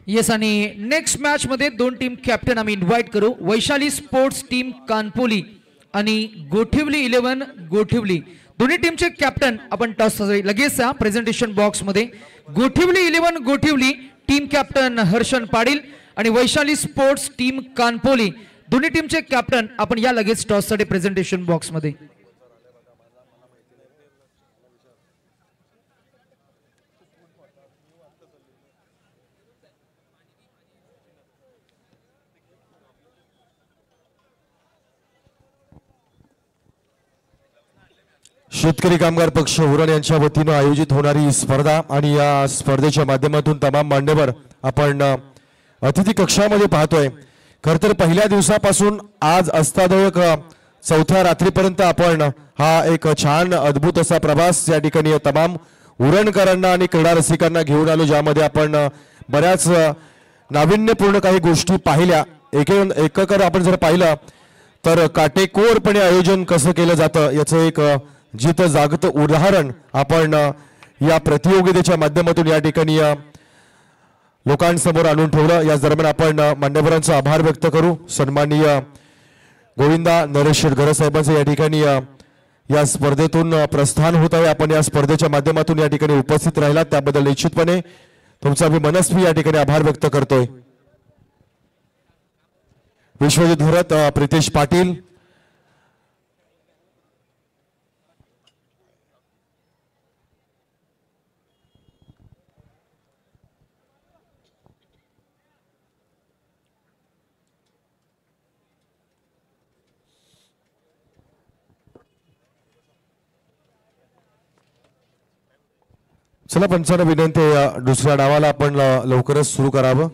येस, आणि नेक्स्ट मॅच मध्ये 2 टीम कॅप्टन आम्ही इन्व्हाइट करू. वैशाली स्पोर्ट्स टीम कानपोली आणि गोठिवली 11 गोठिवली, दोन्ही टीमचे कॅप्टन आपण टॉस लगेच प्रेझेंटेशन बॉक्स मध्ये. गोठिवली 11 गोठिवली टीम कॅप्टन हर्षन पाटील आणि वैशाली स्पोर्ट्स टीम कानपोली दोन्ही टीमचे कॅप्टन आपण या लगेच टॉस साठी प्रेझेंटेशन बॉक्स मध्ये. शेतकरी कामगार पक्ष उरण यांच्या वतीनं आयोजित होणारी स्पर्धा आणि या स्पर्धेच्या माध्यमातून तमाम मान्यवर आपण अतिथी कक्षामध्ये पाहतोय. खर तर पहिल्या दिवसापासून आज अस्तादयक चौथ्या रात्रीपर्यंत आपण हा एक छान अद्भुत असा प्रवास या ठिकाणी तमाम उरणकरांना आणि क्रीडा रसिकांना घेऊन आलो, ज्यामध्ये आपण बऱ्याच नाविन्यपूर्ण काही गोष्टी पाहिल्या. एककर आपण जर पाहिलं तर काटेकोरपणे आयोजन कसं केलं जातं याचं एक जित जागतं उदाहरण आपण या प्रतियोगितेच्या माध्यमातून या ठिकाणी लोकांसमोर आणून ठेवलं. याच दरम्यान आपण मान्यवरांचा आभार व्यक्त करू. सन्माननीय गोविंदा नरेश शेटघर साहेबांचं या ठिकाणी या स्पर्धेतून प्रस्थान होत आहे. आपण या स्पर्धेच्या माध्यमातून या ठिकाणी उपस्थित राहिलात त्याबद्दल निश्चितपणे तुमचा मी मनस्वी या ठिकाणी आभार व्यक्त करतोय. विश्वजित धरत, प्रितेश पाटील, चला पंचांना विनंती आहे दुसऱ्या डावाला आपण लवकरच सुरू करावं.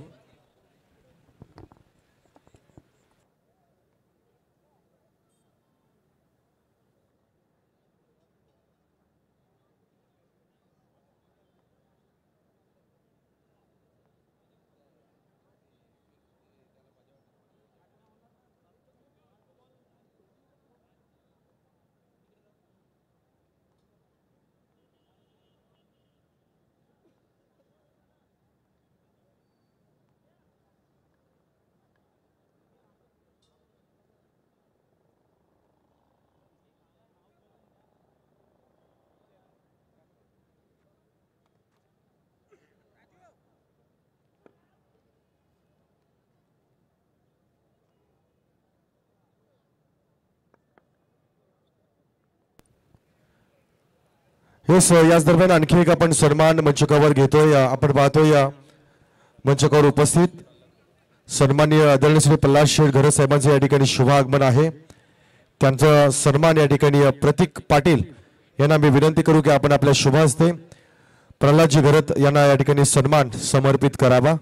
याच दरम्यान आणखी एक आपण सन्मान मंचकावर घेतोय. आपण पाहतोय या मंचकावर उपस्थित सन्माननीय आदरणीय श्री प्रल्हाद शेटघर साहेबांचे या ठिकाणी शुभ आगमन आहे. त्यांचा सन्मान या ठिकाणी प्रतीक पाटील यांना मी विनंती करू की आपण आपल्या शुभ हस्ते प्रल्हादजी घरत यांना या ठिकाणी सन्मान समर्पित करावा.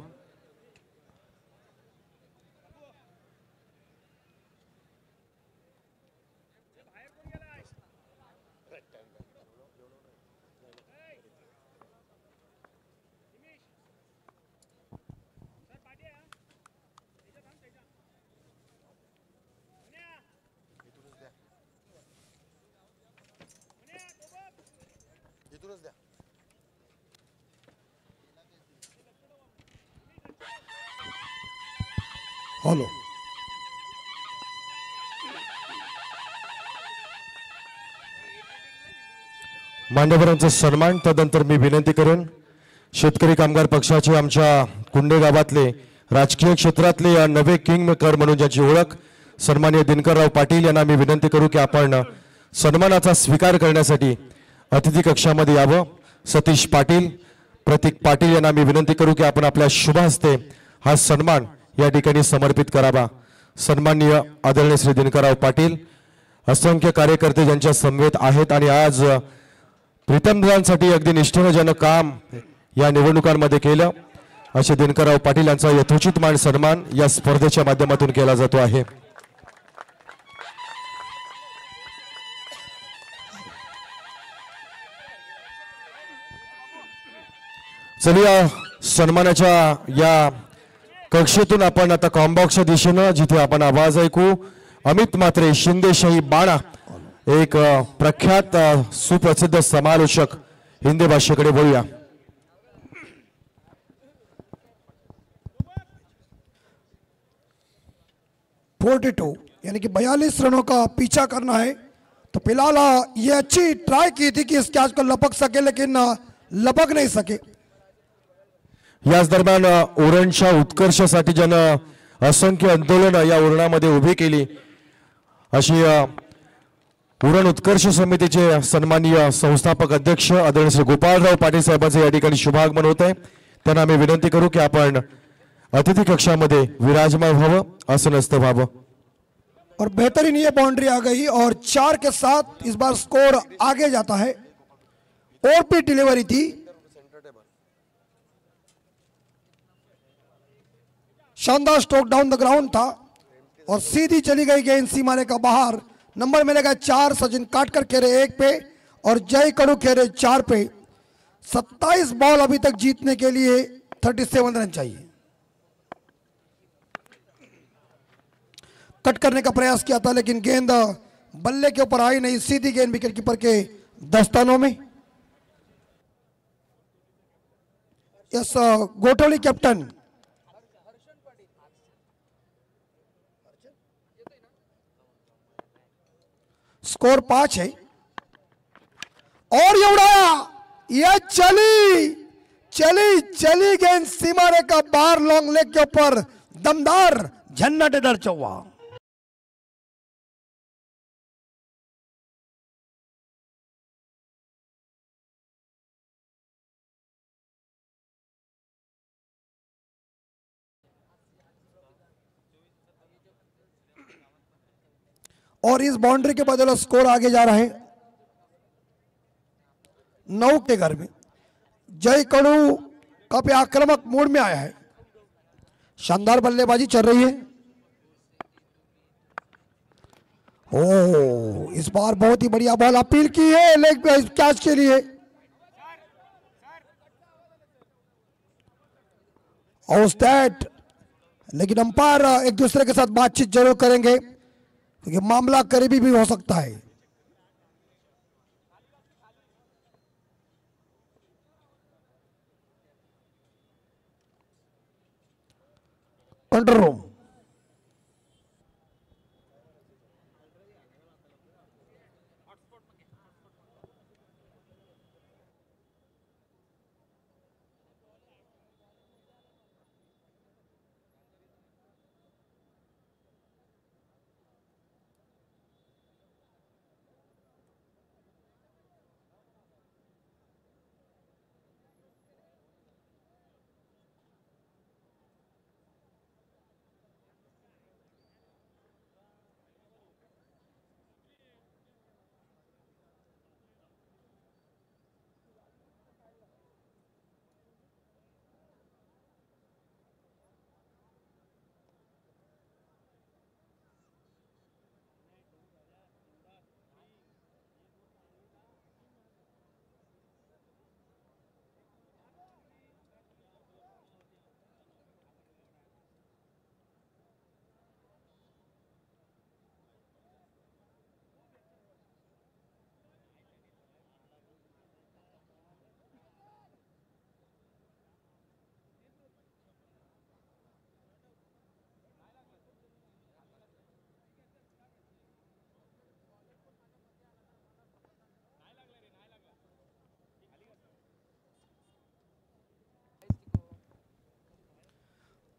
हॅलो, मान्यवरांचा सन्मान. त्यानंतर मी विनंती करेन शेतकरी कामगार पक्षाचे आमच्या कुंडे गावातले राजकीय क्षेत्रातले नवे किंग मेकर म्हणून ज्याची ओळख सन्माननीय दिनकरराव पाटील यांना मी विनंती करू की आपण सन्मानाचा स्वीकार करण्यासाठी अतिथी कक्षामध्ये यावं. सतीश पाटील, प्रतीक पाटील यांना मी विनंती करू की आपण आपल्या शुभ हस्ते हा सन्मान या ठिकाणी समर्पित करावा. सन्माननीय आदरणीय श्री दिनकरराव पाटील, असंख्य कार्यकर्ते ज्यांच्या समवेत आहेत आणि आज प्रीतमदांसाठी अगदी निष्ठेनं ज्यानं काम या निवडणुकांमध्ये केलं असे दिनकरराव पाटील यांचा यथोचित मान सन्मान या स्पर्धेच्या माध्यमातून केला जातो आहे. चला सन्मानाच्या या कक्षेतून आपण आता कॉम्बॉक्सच्या दिशेनं जिथे आपण आवाज ऐकू अमित म्हात्रे शिंदेशाही बाणा एक प्रख्यात सुप्रसिद्ध समालोचक हिंदी भाषेकडे वळूया. 42 यानी कि 42 रनों का पीछा करना है. तो फिलहाल ये अच्छी ट्राई की थी कि इस कैच को लपक सके, लेकिन लपक नहीं सके. याच दरम्यान उरणच्या उत्कर्षासाठी ज्यानं असंख्य आंदोलन या उरणामध्ये उभी केली अशी उरण उत्कर्ष समितीचे सन्माननीय संस्थापक अध्यक्ष आदरणीय श्री गोपाळराव पाटील साहेबांचे या ठिकाणी शुभागमन होत आहे. त्यांना आम्ही विनंती करू की आपण अतिथि कक्षामध्ये विराजमान व्हावं, आसनस्थ व्हावं. और बेहतरीन ये बाउंड्री आ गई और 4 के साथ इस बार स्कोर आगे जाता है. ओपी डिलीवरी थी. शानदार स्ट्रोक डाउन द ग्राउंड था और सीधी चली गई गेंद सीमा रेखा बाहर। नंबर मिलेगा 4, सचिन काटकर खेरे 1 पे और जय कड़ू खेरे 4 पे। 27 बॉल अभी तक जीतने के लिए 37 रन चाहिए। कट करने का प्रयास किया था लेकिन गेंद बल्ले के ऊपर आई नहीं, सीधी गेंद विकेट कीपर के दस्तानों में। यस, गोटोली कैप्टन स्कोर 5 है और ये उड़ाया, ये चली चली चली गेंद सीमा रेखा बाहर लॉन्ग लेग के ऊपर दमदार झन्नाटेदार चौवा। और इस बाउंड्री के बदले स्कोर आगे जा रहा है 9 के घर में। जय कड़ू काफी आक्रामक मूड में आया है, शानदार बल्लेबाजी चल रही है। ओ, इस बार बहुत ही बढ़िया बॉल अपील की है लेग कैच के लिए। दैट, लेकिन अंपायर एक दूसरे के साथ बातचीत जरूर करेंगे क्योंकि मामला करीबी भी हो सकता है। कंट्रोल रूम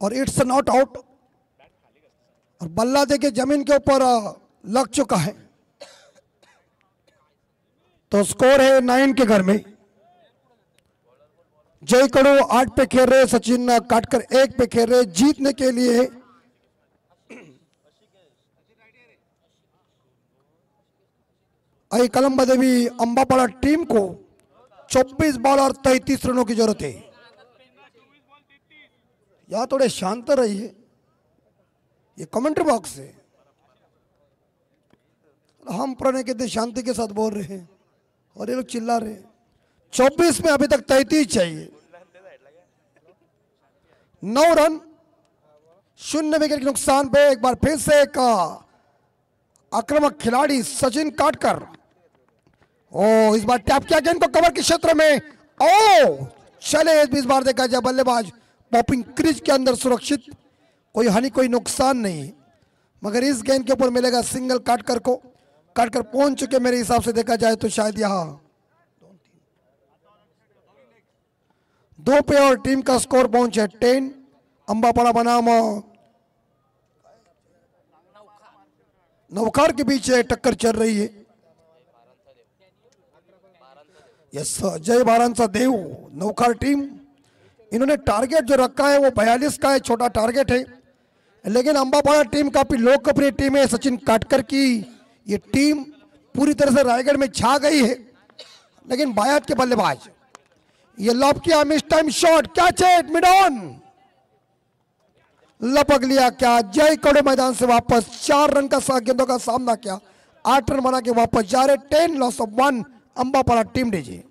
और इट्स नॉट आउट और बल्ला देके जमीन के ऊपर लग चुका है। तो स्कोर है 9 के घर में। जय कड़ू 8 पे खेल रहे, सचिन काटकर 1 पे खेल रहे। जीतने के लिए आई कलम्बा देवी अंबापाड़ा टीम को 24 बॉल और 33 रनों की जरूरत है। या थोड़े शांत रहिए, ये कमेंट्री बॉक्स है। हम प्रणय कितने शांति के साथ बोल रहे हैं और ये लोग चिल्ला रहे हैं। 24 में अभी तक 33 चाहिए। 9 रन 0 विकेट के नुकसान पे एक बार फिर से एक आक्रामक खिलाड़ी सचिन काटकर, ओ इस बार टैप किया गेंद को कवर के क्षेत्र में। ओ चले, इस बार देखा जाए बल्लेबाज पॉपिंग क्रीज के अंदर सुरक्षित, कोई हानि कोई नुकसान नहीं। मगर इस गेंद के ऊपर मिलेगा सिंगल काटकर को। काटकर पहुंच चुके मेरे हिसाब से देखा जाए तो शायद यहां 2 पे और टीम का स्कोर पहुंचे 10। अंबापाड़ा बनाम नवखार के बीच टक्कर चल रही है। यस, जय बारांसा देव नवखार टीम, इन्होंने टारगेट जो रखा है वो 42 का है, छोटा टारगेट है। लेकिन अंबापाड़ा टीम काफी लोकप्रिय टीम है। सचिन काटकर की ये टीम पूरी तरह से रायगढ़ में छा गई है। लेकिन बायात के बल्लेबाज ये लॉब किया, miss time shot, catch it mid on. लपक लिया क्या? जय कड़े मैदान से वापस 4 रन का गेंदों का सामना किया, 8 रन बना के वापस जा रहे। 10 loss of 1 Ambapada team DG.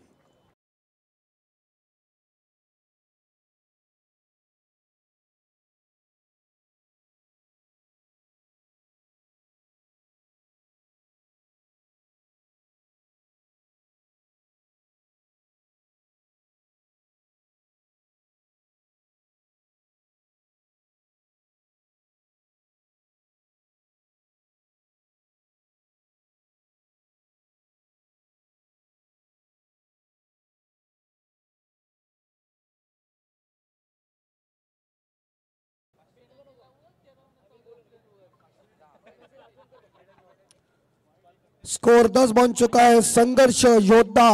Score 10 बन चुका है। संघर्ष योद्धा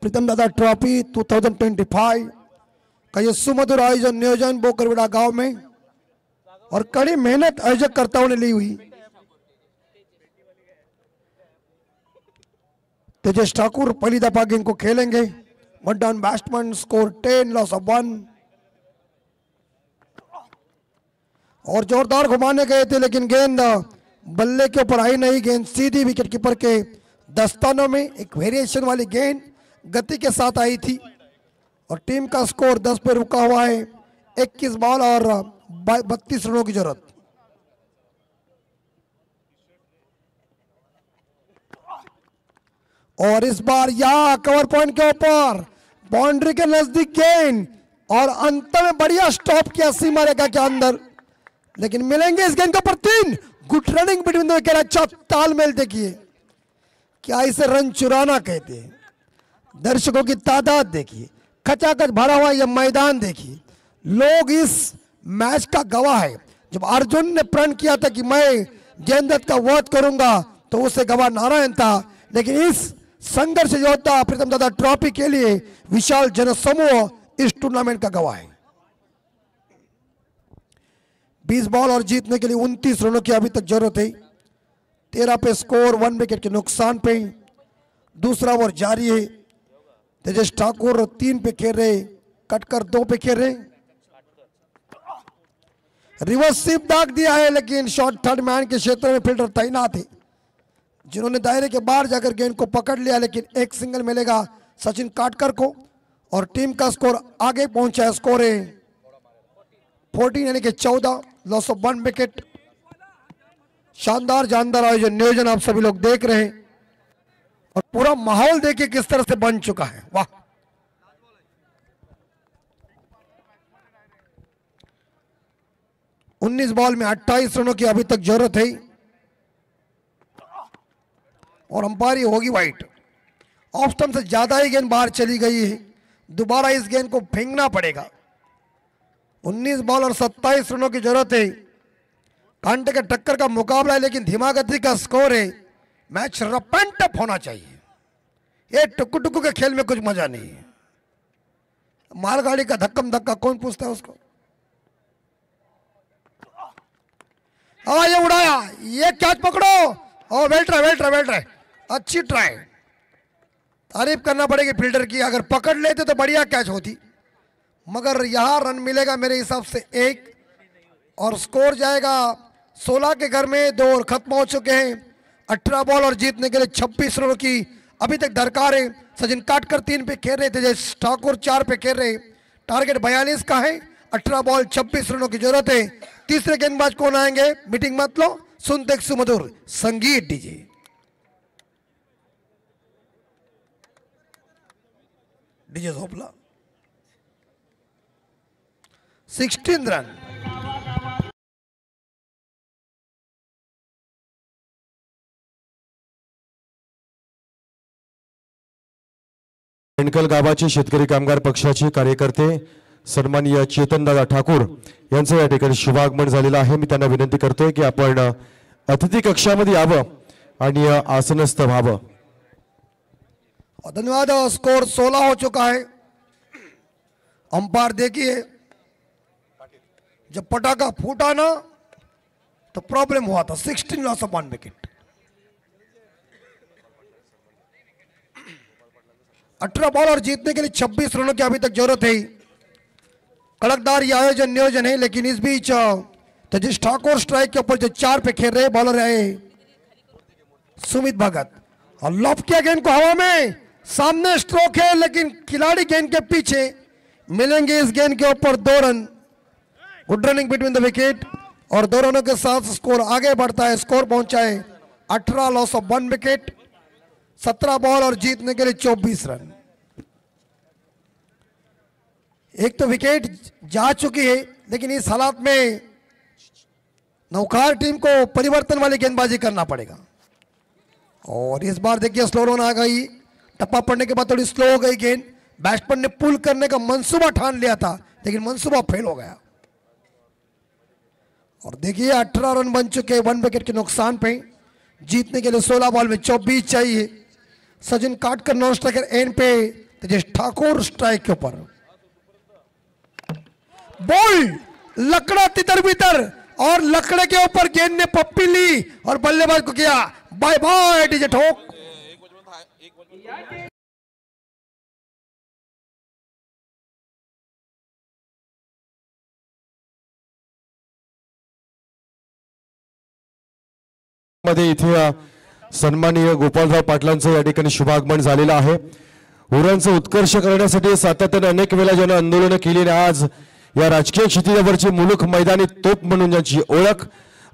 प्रीतम दादा ट्रॉफी 2025 का ये सुमधुर आयोजन नियोजन बोकरविड़ा गांव में और कड़ी मेहनत आयोजक कर्ताओं ने ली हुई। तेजस ठाकुर पहली दफा गेंद को खेलेंगे। One down batsman, score 10 loss of 1। और जोरदार घुमाने गए थे लेकिन गेंद बल्ले के ऊपर आई नहीं। गेंद सीधी विकेट कीपर के दस्तानों में, एक वेरिएशन वाली गेंद गति के साथ आई थी और टीम का स्कोर 10 पे रुका हुआ है। 21 बॉल और 32 रनों की जरूरत। और इस बार यहां कवर पॉइंट के ऊपर बाउंड्री के नजदीक गेंद और अंत में बढ़िया स्टॉप किया सीमा रेखा के अंदर, लेकिन मिलेंगे इस गेंद के ऊपर 3। Good running between the wicket. अच्छा तालमेल देखिए, क्या इसे रन चुराना कहते हैं। दर्शकों की तादाद देखिए, खचाखच भरा हुआ यह मैदान देखिए। लोग इस मैच का गवाह है। जब अर्जुन ने प्रण किया था कि मैं जयदत्त का वध करूंगा तो उससे गवाह नारायण था, लेकिन इस संघर्ष योद्धा प्रीतम दादा ट्रॉफी के लिए विशाल जनसमूह इस टूर्नामेंट का गवाह है। 20 बॉल और जीतने के लिए 29 रनों की अभी तक जरूरत है। 13 पे स्कोर, 1 विकेट के नुकसान पे। दूसरा ओवर जारी है। तेजस ठाकुर 3 पे खेल रहे, कटकर 2 पे खेल रहे। रिवर्स स्वीप दाग दिया है लेकिन शॉर्ट थर्ड मैन के क्षेत्र में फील्डर तैनात है जिन्होंने दायरे के बाहर जाकर गेंद को पकड़ लिया, लेकिन एक सिंगल मिलेगा सचिन काटकर को और टीम का स्कोर आगे पहुंचा है। स्कोर है 14 यानी कि 14, लॉस ऑफ 1 विकेट। शानदार जानदार आयोजन नियोजन आप सभी लोग देख रहे हैं और पूरा माहौल देखिए किस तरह से बन चुका है। वाह, उन्नीस बॉल में 28 रनों की अभी तक जरूरत है और अंपायरी होगी वाइट। ऑफ स्टंप से ज्यादा ही गेंद बाहर चली गई है, दोबारा इस गेंद को फेंकना पड़ेगा। 19 बॉल और 27 रनों की जरूरत है। कांटे के टक्कर का मुकाबला है लेकिन धीमा गति का स्कोर है। मैच रफ एंड टफ होना चाहिए। ये टुकु टुकु के खेल में कुछ मजा नहीं है। मालगाड़ी का धक्कम धक्का कौन पूछता है उसको। हाँ, ये उड़ाया, ये कैच पकड़ो। ओ वेल ट्राई, अच्छी ट्राई। तारीफ करना पड़ेगी फील्डर की, अगर पकड़ लेते तो बढ़िया कैच होती, मगर यहां रन मिलेगा मेरे हिसाब से 1 और स्कोर जाएगा 16 के घर में। 2 ओवर खत्म हो चुके हैं। 18 बॉल और जीतने के लिए 26 रनों की अभी तक दरकार है। सचिन काटकर 3 पे खेल रहे थे, तेजस ठाकुर 4 पे खेल रहे। टारगेट 42 का है। 18 बॉल 26 रनों की जरूरत है। तीसरे गेंदबाज कौन आएंगे, मीटिंग मत लो, सुनते एक सुमधुर संगीत डीजे। डीजे झोपला 16 रन। मेणकल गावाचे शेतकरी कामगार पक्षाचे कार्यकर्ते सन्माननीय चेतनदादा ठाकूर यांचं या ठिकाणी शुभागमन झालेलं आहे। मी त्यांना विनंती करतोय की आपण अतिथी कक्षामध्ये यावं आणि आसनस्थ व्हावं। धन्यवाद। स्कोर 16 हो चुका है। अंपायर देखिए, जब पटाखा फूटा ना तो प्रॉब्लम हुआ था। 16 लॉस ऑफ 1 विकेट। 18 बॉल और जीतने के लिए 26 रनों की अभी तक जरूरत है। कड़कदार ये आयोजन नियोजन है, लेकिन इस बीच तेजस ठाकुर स्ट्राइक के ऊपर जो 4 पे खेल रहे बॉलर है सुमित भगत और लॉब किया गेंद को हवा में, सामने स्ट्रोक है लेकिन खिलाड़ी गेंद के पीछे मिलेंगे। इस गेंद के ऊपर 2 run, good running between the wicket और 2 रनों के साथ स्कोर आगे बढ़ता है। स्कोर पहुंचा है 18, लॉस ऑफ 1 विकेट, 17 बॉल और जीतने के लिए 24 रन। एक तो विकेट जा चुकी है लेकिन इस हालात में नौकार टीम को परिवर्तन वाली गेंदबाजी करना पड़ेगा। और इस बार देखिए स्लो रन आ गई, टप्पा पड़ने के बाद थोड़ी स्लो हो गई गेंद। बैट्समैन ने पुल करने का मंसूबा ठान लिया था लेकिन मंसूबा फेल हो गया। और देखिए 18 रन बन चुके 1 विकेट के नुकसान पे, जीतने के लिए 16 बॉल में 24 चाहिए। सचिन काटकर नॉन स्ट्राइकर एंड पे, तेजस ठाकुर स्ट्राइक के ऊपर, बॉल लकड़ा तितर बितर और लकड़े के ऊपर गेंद ने पप्पी ली और बल्लेबाज को किया बाय बाय डीजे ठोक। मध्ये इथे सन्माननीय गोपालराव पाटलांचं या ठिकाणी शुभागमन झालेलं आहे। उरणचं उत्कर्ष करण्यासाठी सातत्याने अनेक वेळा ज्यांनी आंदोलनं केली आणि आज या राजकीय क्षितिजावरची मुलूक मैदानी तोप म्हणून ज्यांची ओळख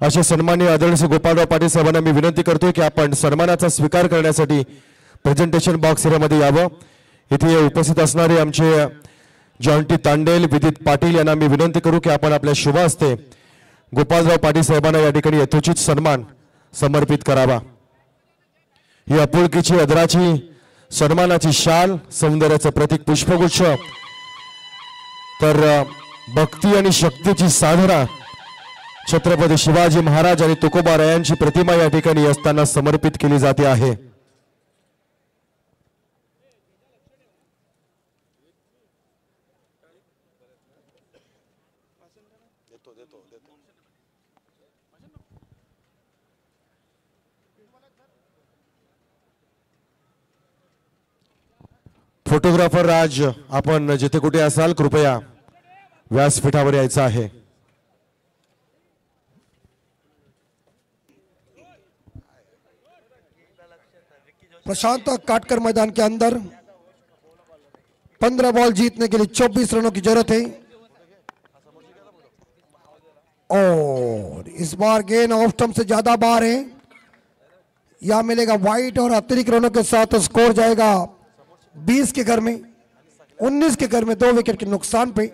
असे सन्माननीय आदरणीय गोपालराव पाटील साहेबांना मी विनंती करतोय की आपण सन्मानाचा स्वीकार करण्यासाठी प्रेझेंटेशन बॉक्स एरियामध्ये यावं। इथे उपस्थित असणारे आमचे जॉन्टी तांडेल, विदित पाटील यांना मी विनंती करू की आपण आपल्या शुभ हस्ते गोपालराव पाटील साहेबांना या ठिकाणी यथोचित सन्मान समर्पित करावा। ही आपुलकीची, आदराची, सन्मानाची शाल, सौंदर्याचं प्रतीक पुष्पगुच्छ, तर भक्ती आणि शक्तीची साधना छत्रपती शिवाजी महाराज आणि तुकोबारायांची प्रतिमा या ठिकाणी असताना समर्पित केली जाते आहे। फोटोग्राफर राज, आपण जिथे कुठे असाल कृपया व्यासपीठावर यायचं आहे। प्रशांत काटकर मैदान के अंदर 15 बॉल जीतने के लिए 24 रनों की जरूरत है। और इस बार गेंद ऑफ स्टंप से ज्यादा बाहर है, यह मिलेगा वाइट और अतिरिक्त रनों के साथ स्कोर जाएगा 20 के घर में, 19 के घर में 2 विकेट के नुकसान पे।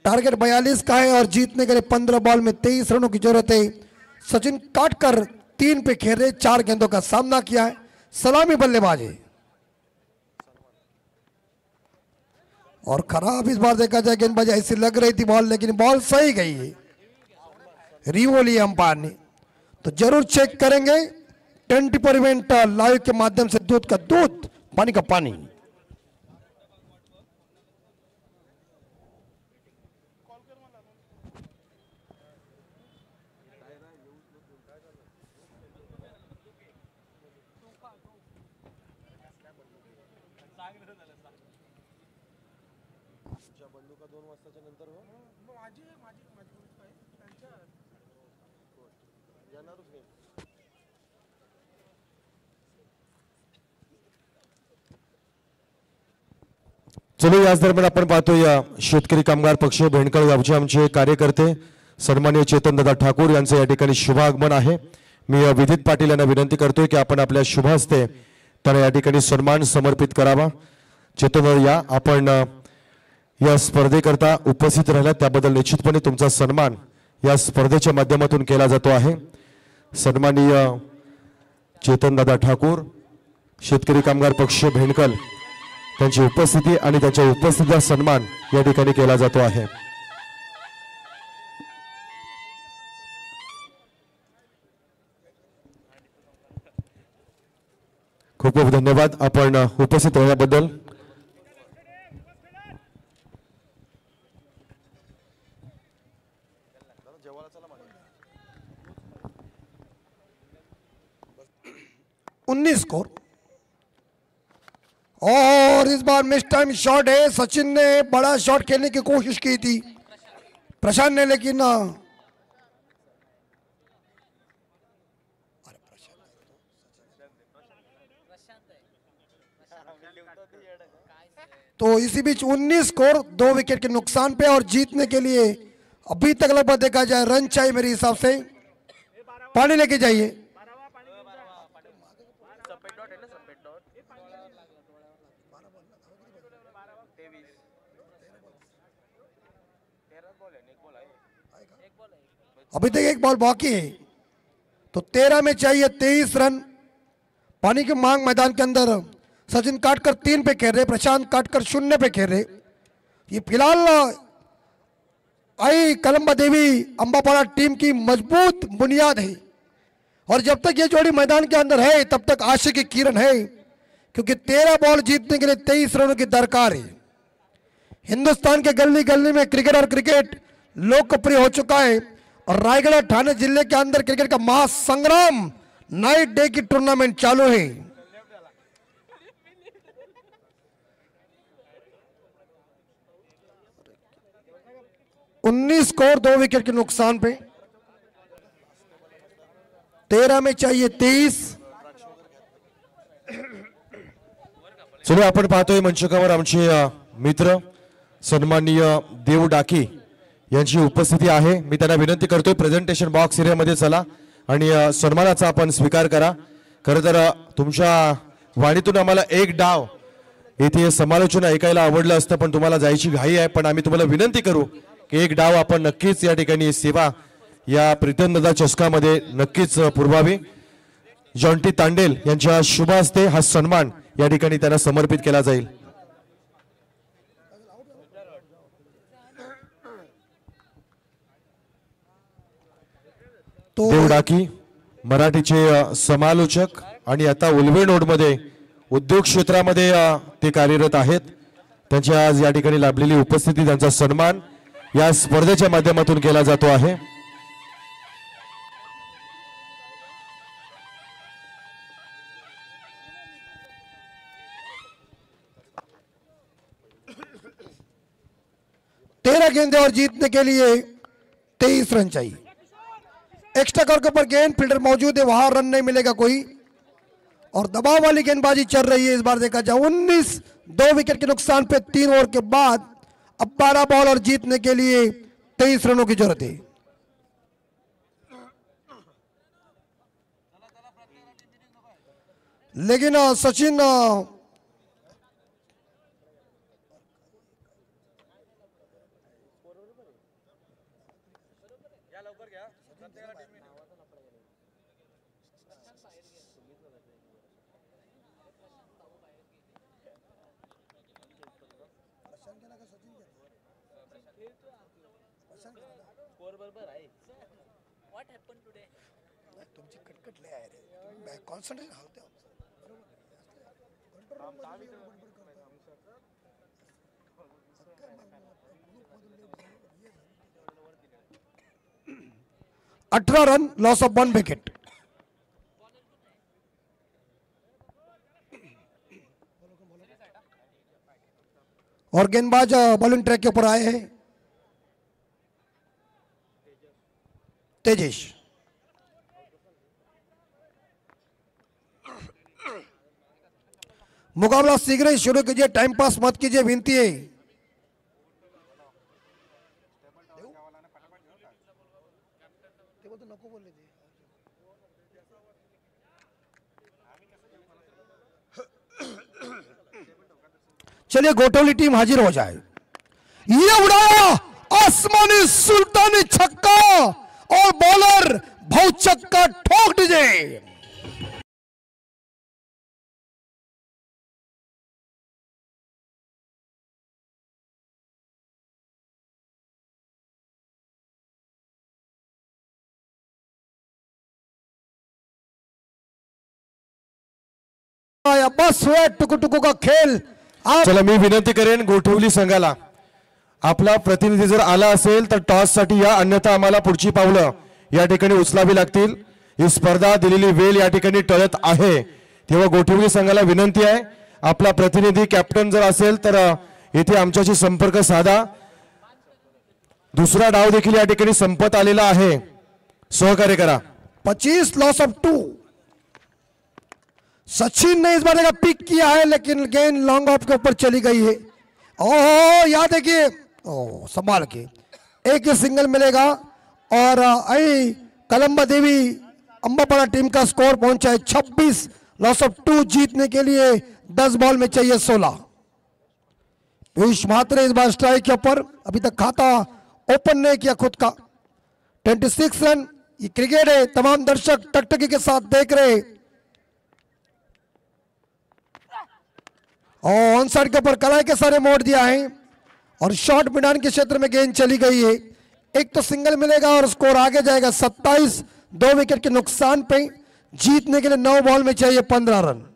टारगेट 42 का है और जीतने के लिए 15 बॉल में 23 रनों की जरूरत है। सचिन काटकर 3 पे खेल रहे, 4 गेंदों का सामना किया है, सलामी बल्लेबाजी और खराब इस बार देखा जाए गेंदबाजी ऐसी लग रही थी बॉल, लेकिन बॉल सही गई है। रिव्यू लिया अंपायर ने तो जरूर चेक करेंगे। 20% लाइव के माध्यम से दूध का दूध, पानी का पानी। चलो याच दरम्यान आपण पाहतो या शेतकरी कामगार पक्ष भेंडकळ गावचे आमचे कार्यकर्ते सन्माननीय चेतनदादा ठाकूर यांचे या ठिकाणी शुभागमन आहे। मी विदित पाटील यांना विनंती करतोय की आपण आपल्या शुभ हस्ते त्यांना या ठिकाणी सन्मान समर्पित करावा। चेतनदादा या आपण या स्पर्धेकरता उपस्थित राहिला त्याबद्दल निश्चितपणे तुमचा सन्मान या स्पर्धेच्या माध्यमातून केला जातो आहे। सन्माननीय चेतनदादा ठाकूर शेतकरी कामगार पक्ष भेंडकल त्यांची उपस्थिती आणि त्याच्या उपस्थितीचा सन्मान या ठिकाणी केला जातो आहे। खूप खूप धन्यवाद आपण उपस्थित राहिल्याबद्दल। उन्नीस स्कोर और इस बार मिस टाइम शॉट है। सचिन ने बड़ा शॉट खेलने की कोशिश की थी प्रशांत ने, लेकिन तो इसी बीच 19 स्कोर 2 विकेट के नुकसान पे, और जीतने के लिए अभी तक लगभग देखा जाए रन चाहिए मेरे हिसाब से। पानी लेके जाइए। अभी तक एक बॉल बाकी है, तो 13 में चाहिए 23 रन। पानी की मांग मैदान के अंदर सचिन काटकर 3 पे खेल रहे, प्रशांत काटकर 0 पे खेल रहे। ये फिलहाल आई कलम्बा देवी अंबापाड़ा टीम की मजबूत बुनियाद है, और जब तक ये जोड़ी मैदान के अंदर है तब तक आशा की किरण है, क्योंकि 13 बॉल जीतने के लिए 23 रनों की दरकार है। हिंदुस्तान के गली गली में क्रिकेट और क्रिकेट लोकप्रिय हो चुका है, और रायगढ़ और ठाणे जिले के अंदर क्रिकेट का महासंग्राम नाइट डे की टूर्नामेंट चालू है। उन्नीस स्कोर 2 विकेट के नुकसान पे, 13 में चाहिए 23। चलो आपण पाहतोय मंचकावर आमचे मित्र सन्माननीय देव डाकी यांची उपस्थिती आहे। मी त्यांना विनंती करतोय प्रेझेंटेशन बॉक्स एरियामध्ये चला आणि सन्मानाचा आपण स्वीकार करा। खरं तर तुमच्या वाणीतून आम्हाला एक डाव येथे समालोचन ऐकायला आवडलं असतं, पण तुम्हाला जायची घाई आहे। पण आम्ही तुम्हाला विनंती करू की एक डाव आपण नक्कीच या ठिकाणी सेवा या प्रीतमदादा चषकामध्ये नक्कीच पुरवावी। जॉन्टी तांडेल यांच्या शुभ हस्ते हा सन्मान या ठिकाणी त्यांना समर्पित केला जाईल। देव डाकी मराठीचे समालोचक आणि आता उल्वे नोडमध्ये उद्योग क्षेत्रामध्ये ते कार्यरत आहेत। त्यांच्या आज या ठिकाणी लाभलेली उपस्थिती, त्यांचा सन्मान या स्पर्धेच्या माध्यमातून केला जातो आहे। तेरह गेंदे और जीतने के लिए 23 रन चाहिए। एक्स्ट्रा कवर के ऊपर गेंद फील्डर मौजूद है, वहां रन नहीं मिलेगा कोई, और दबाव वाली गेंदबाजी चल रही है। इस बार देखा जाए 19 2 विकेट के नुकसान पे 3 ओवर के बाद अब 12 बॉल और जीतने के लिए 23 रनों की जरूरत है। लेकिन सचिन तुमची कटकट लय आहे रे, कॉन्सन्ट्रेशन हलते। अठारह रन, लॉस ऑफ 1 विकेट। और गेंदबाज बॉलिंग ट्रैक के ऊपर आए हैं तेजेश। मुकाबला शीघ्र ही शुरू कीजिए, टाइम पास मत कीजिए, विनती है। चलिए गोटौली टीम हाजिर हो जाए। ये उड़ाया आसमानी सुल्तानी छक्का, और बॉलर भौचक्का ठोक दीजिए। बस हुआ टुकु टुकु का खेल। चला मी विनंती करेन गोठवली संघाला, आपला प्रतिनिधी जर आला असेल तर टॉस साठी या, अन्यथा आम्हाला पुढची पावलं या ठिकाणी उचलावी लागतील। ही स्पर्धा दिलेली वेळ या ठिकाणी टळत आहे, तेव्हा गोठवली संघाला विनंती आहे आपला प्रतिनिधी कॅप्टन जर असेल तर येथे आमच्याशी संपर्क साधा। दुसरा डाव देखील या ठिकाणी संपत आलेला आहे, सहकार्य करा। 25 लॉस ऑफ 2। सचिन ने इस बार का पिक किया है, लेकिन गेंद लॉन्ग ऑफ के ऊपर चली गई है। ओह यहाँ देखिए, ओह संभाल के एक ही सिंगल मिलेगा और आई कलम्बा देवी अंबापाड़ा टीम का स्कोर पहुंचा है 26, लॉस ऑफ 2 जीतने के लिए 10 बॉल में चाहिए 16। पीयूष म्हात्रे इस बार स्ट्राइक के ऊपर, अभी तक खाता ओपन नहीं किया खुद का। 26 रन, ये क्रिकेट है, तमाम दर्शक टकटकी के साथ देख रहे। और ऑन साइड के ऊपर कलाई के सारे मोड़ दिया है और शॉर्ट मैदान के क्षेत्र में गेंद चली गई है। एक तो सिंगल मिलेगा और स्कोर आगे जाएगा 27, 2 विकेट के नुकसान पे। जीतने के लिए 9 बॉल में चाहिए 15 रन।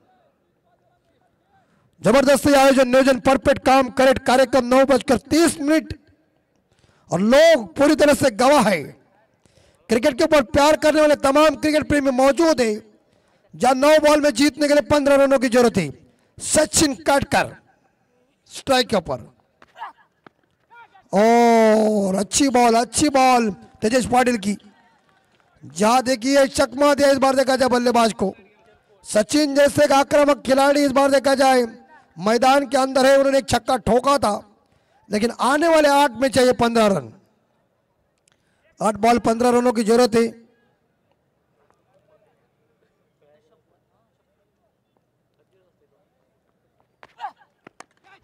जबरदस्ती आयोजन, नियोजन, परफेक्ट काम, करेक्ट कार्यक्रम 9:30 और लोग पूरी तरह से गवाह है। क्रिकेट के ऊपर प्यार करने वाले तमाम क्रिकेट प्रेमी मौजूद है। जहां 9 बॉल में जीतने के लिए 15 रनों की जरूरत है। सचिन काटकर स्ट्राइक के ऊपर, और अच्छी बॉल तेजेश पाटिल की। जहां देखिए चकमा दिया इस बार देखा जाए बल्लेबाज को। सचिन जैसे एक आक्रामक खिलाड़ी इस बार देखा जाए मैदान के अंदर है, उन्होंने एक छक्का ठोका था, लेकिन आने वाले 8 में चाहिए 15 रन। 8 बॉल 15 रनों की जरूरत है।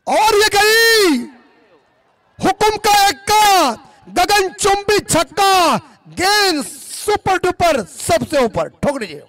और ये गई हुकुम का एक्का, गगनचुंबी छक्का, गेंद सुपर डुपर सबसे ऊपर ठोक दीजिए।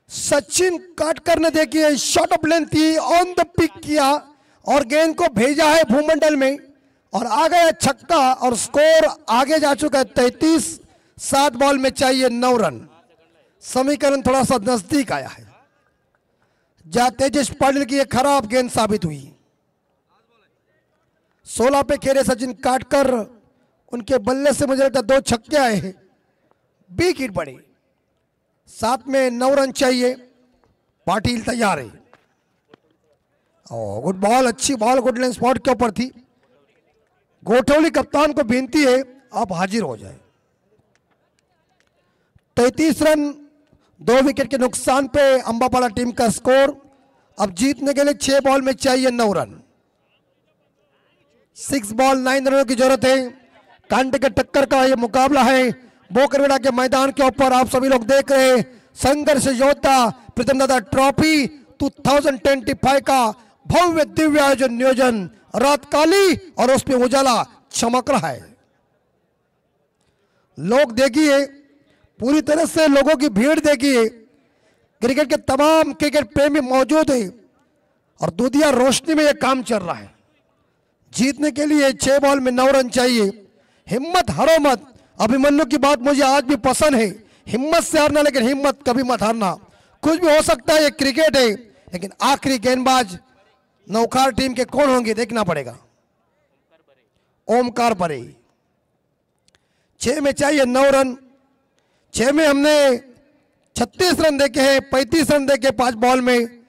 सचिन काटकर ने देखिए शॉट ऑफ लेंथ थी, ऑन द पिक किया और गेंद को भेजा है भूमंडल में और आ गया छक्का और स्कोर आगे जा चुका है 33। 7 बॉल में चाहिए 9 रन। समीकरण थोड़ा सा नजदीक आया है। जहां तेजेश पाटिल की एक खराब गेंद साबित हुई। 16 पे खेले सचिन काटकर, उनके बल्ले से मुझे लगता है 2 छक्के आए हैं, 20 हिट पड़े। 7 में 9 रन चाहिए। पाटिल तैयार है। गुड बॉल, अच्छी बॉल गुड लाइन स्पॉट के ऊपर थी। गोठौली कप्तान को विनती है आप हाजिर हो जाए। 33 रन 2 विकेट के नुकसान पे अंबापाड़ा टीम का स्कोर। अब जीतने के लिए 6 बॉल में चाहिए 9 रन। 6 बॉल 9 रनों की जरूरत है। कांटे के टक्कर का यह मुकाबला है बोकरवेड़ा के मैदान के ऊपर। आप सभी लोग देख रहे हैं संघर्ष योद्धा प्रीतम दादा ट्रॉफी 2025 का भव्य दिव्य आयोजन नियोजन। रात काली और उसमें उजाला चमक रहा है। लोग देखिए, पूरी तरह से लोगों की भीड़ देखिए। क्रिकेट के तमाम क्रिकेट प्रेमी मौजूद है और दूधिया रोशनी में यह काम चल रहा है। जीतने के लिए 6 बॉल में 9 रन चाहिए। हिम्मत हारो मत। अभिमन्यु की बात मुझे आज भी पसंद है, हिम्मत से हारना लेकिन हिम्मत कभी मत हारना। कुछ भी हो सकता है, ये क्रिकेट है, लेकिन आखिरी गेंदबाज नौखार टीम के कौन होंगे देखना पड़ेगा। ओमकार परे 6 में चाहिए 9 रन। 6 में हमने 36 रन देखे हैं, 35 रन देखे 5 बॉल में,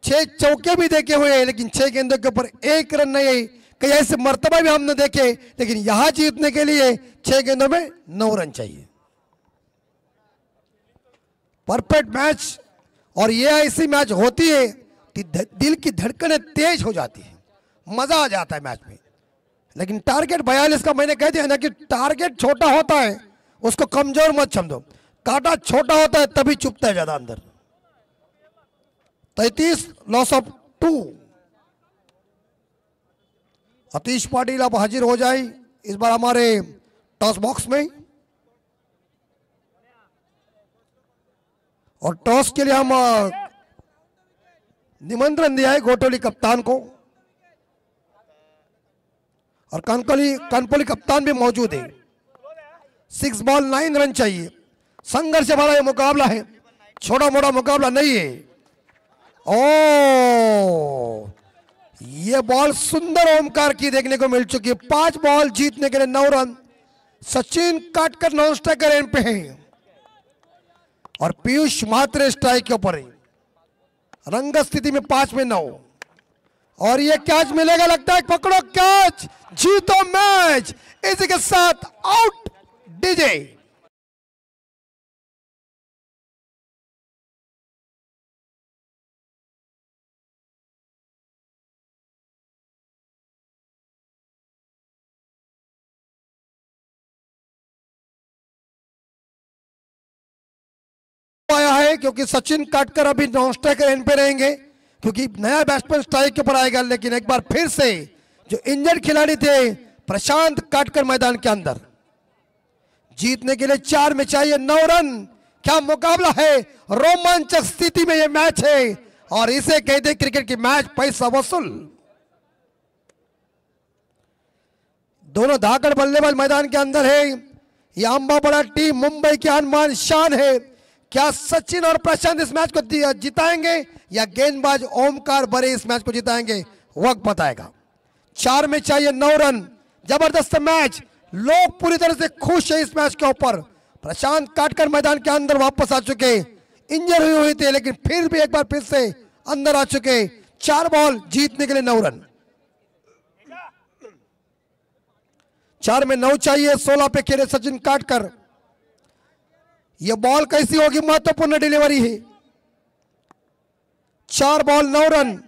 6 चौके भी देखे हुए हैं, लेकिन 6 गेंदों के ऊपर 1 रन नहीं है। कई ऐसे मर्तबा भी हमने देखे, लेकिन यहां जीतने के लिए 6 गेंदों में 9 रन चाहिए। परफेक्ट मैच, और ये ऐसी मैच होती है कि दिल की धड़कनें तेज हो जाती है, मजा आ जाता है मैच में। लेकिन टारगेट 42 का मैंने कह दिया ना कि टारगेट छोटा होता है उसको कमजोर मत समझो। कांटा छोटा होता है तभी चुभता है ज्यादा अंदर। 33 लॉस ऑफ 2। अतीश पाटिल आप हाजिर हो जाए इस बार हमारे टॉस बॉक्स में। और टॉस के लिए हम निमंत्रण दिया है गोटोली कप्तान को, और कनपोली कप्तान भी मौजूद है। 6 बॉल 9 रन चाहिए। संघर्ष वाला ये मुकाबला है, छोटा मोटा मुकाबला नहीं है। ओ ये बॉल सुंदर ओमकार की देखने को मिल चुकी है। 5 बॉल जीतने के लिए 9 रन। सचिन काटकर नॉन स्ट्राइकर एंड पे है और पीयूष म्हात्रे स्ट्राइक के ऊपर है। रंग स्थिति में 5 में 9 और ये कैच मिलेगा लगता है, पकड़ो कैच, जीतो मैच। इसी के साथ आउट डीजे। आया है क्योंकि सचिन काटकर अभी नॉन स्ट्राइकर एंड पे रहेंगे क्योंकि नया बैट्समैन स्ट्राइक के ऊपर आएगा। लेकिन एक बार फिर से जो इंजर्ड खिलाड़ी थे प्रशांत काटकर मैदान के अंदर, जीतने के लिए 4 में चाहिए 9 रन। क्या मुकाबला है, रोमांचक स्थिति में यह मैच है और इसे कहते हैं क्रिकेट की मैच पैसा वसूल। दोनों धाकड़ बल्लेबाज मैदान के अंदर है। यह अंबा बड़ा टीम मुंबई की अनमान शान है। क्या सचिन और प्रशांत इस मैच को जिताएंगे या गेंदबाज ओमकार बड़े इस मैच को जिताएंगे, वक्त बताएगा। 4 में चाहिए 9 रन। जबरदस्त मैच, लोग पूरी तरह से खुश है इस मैच के ऊपर। प्रशांत काटकर मैदान के अंदर वापस आ चुके, इंजर हुए थे लेकिन फिर भी एक बार फिर से अंदर आ चुके। 4 बॉल जीतने के लिए 9 रन। 4 में 9 चाहिए, 16 पे खेले सचिन काटकर। यह बॉल कैसी होगी, महत्वपूर्ण डिलीवरी है। 4 ball 9 run.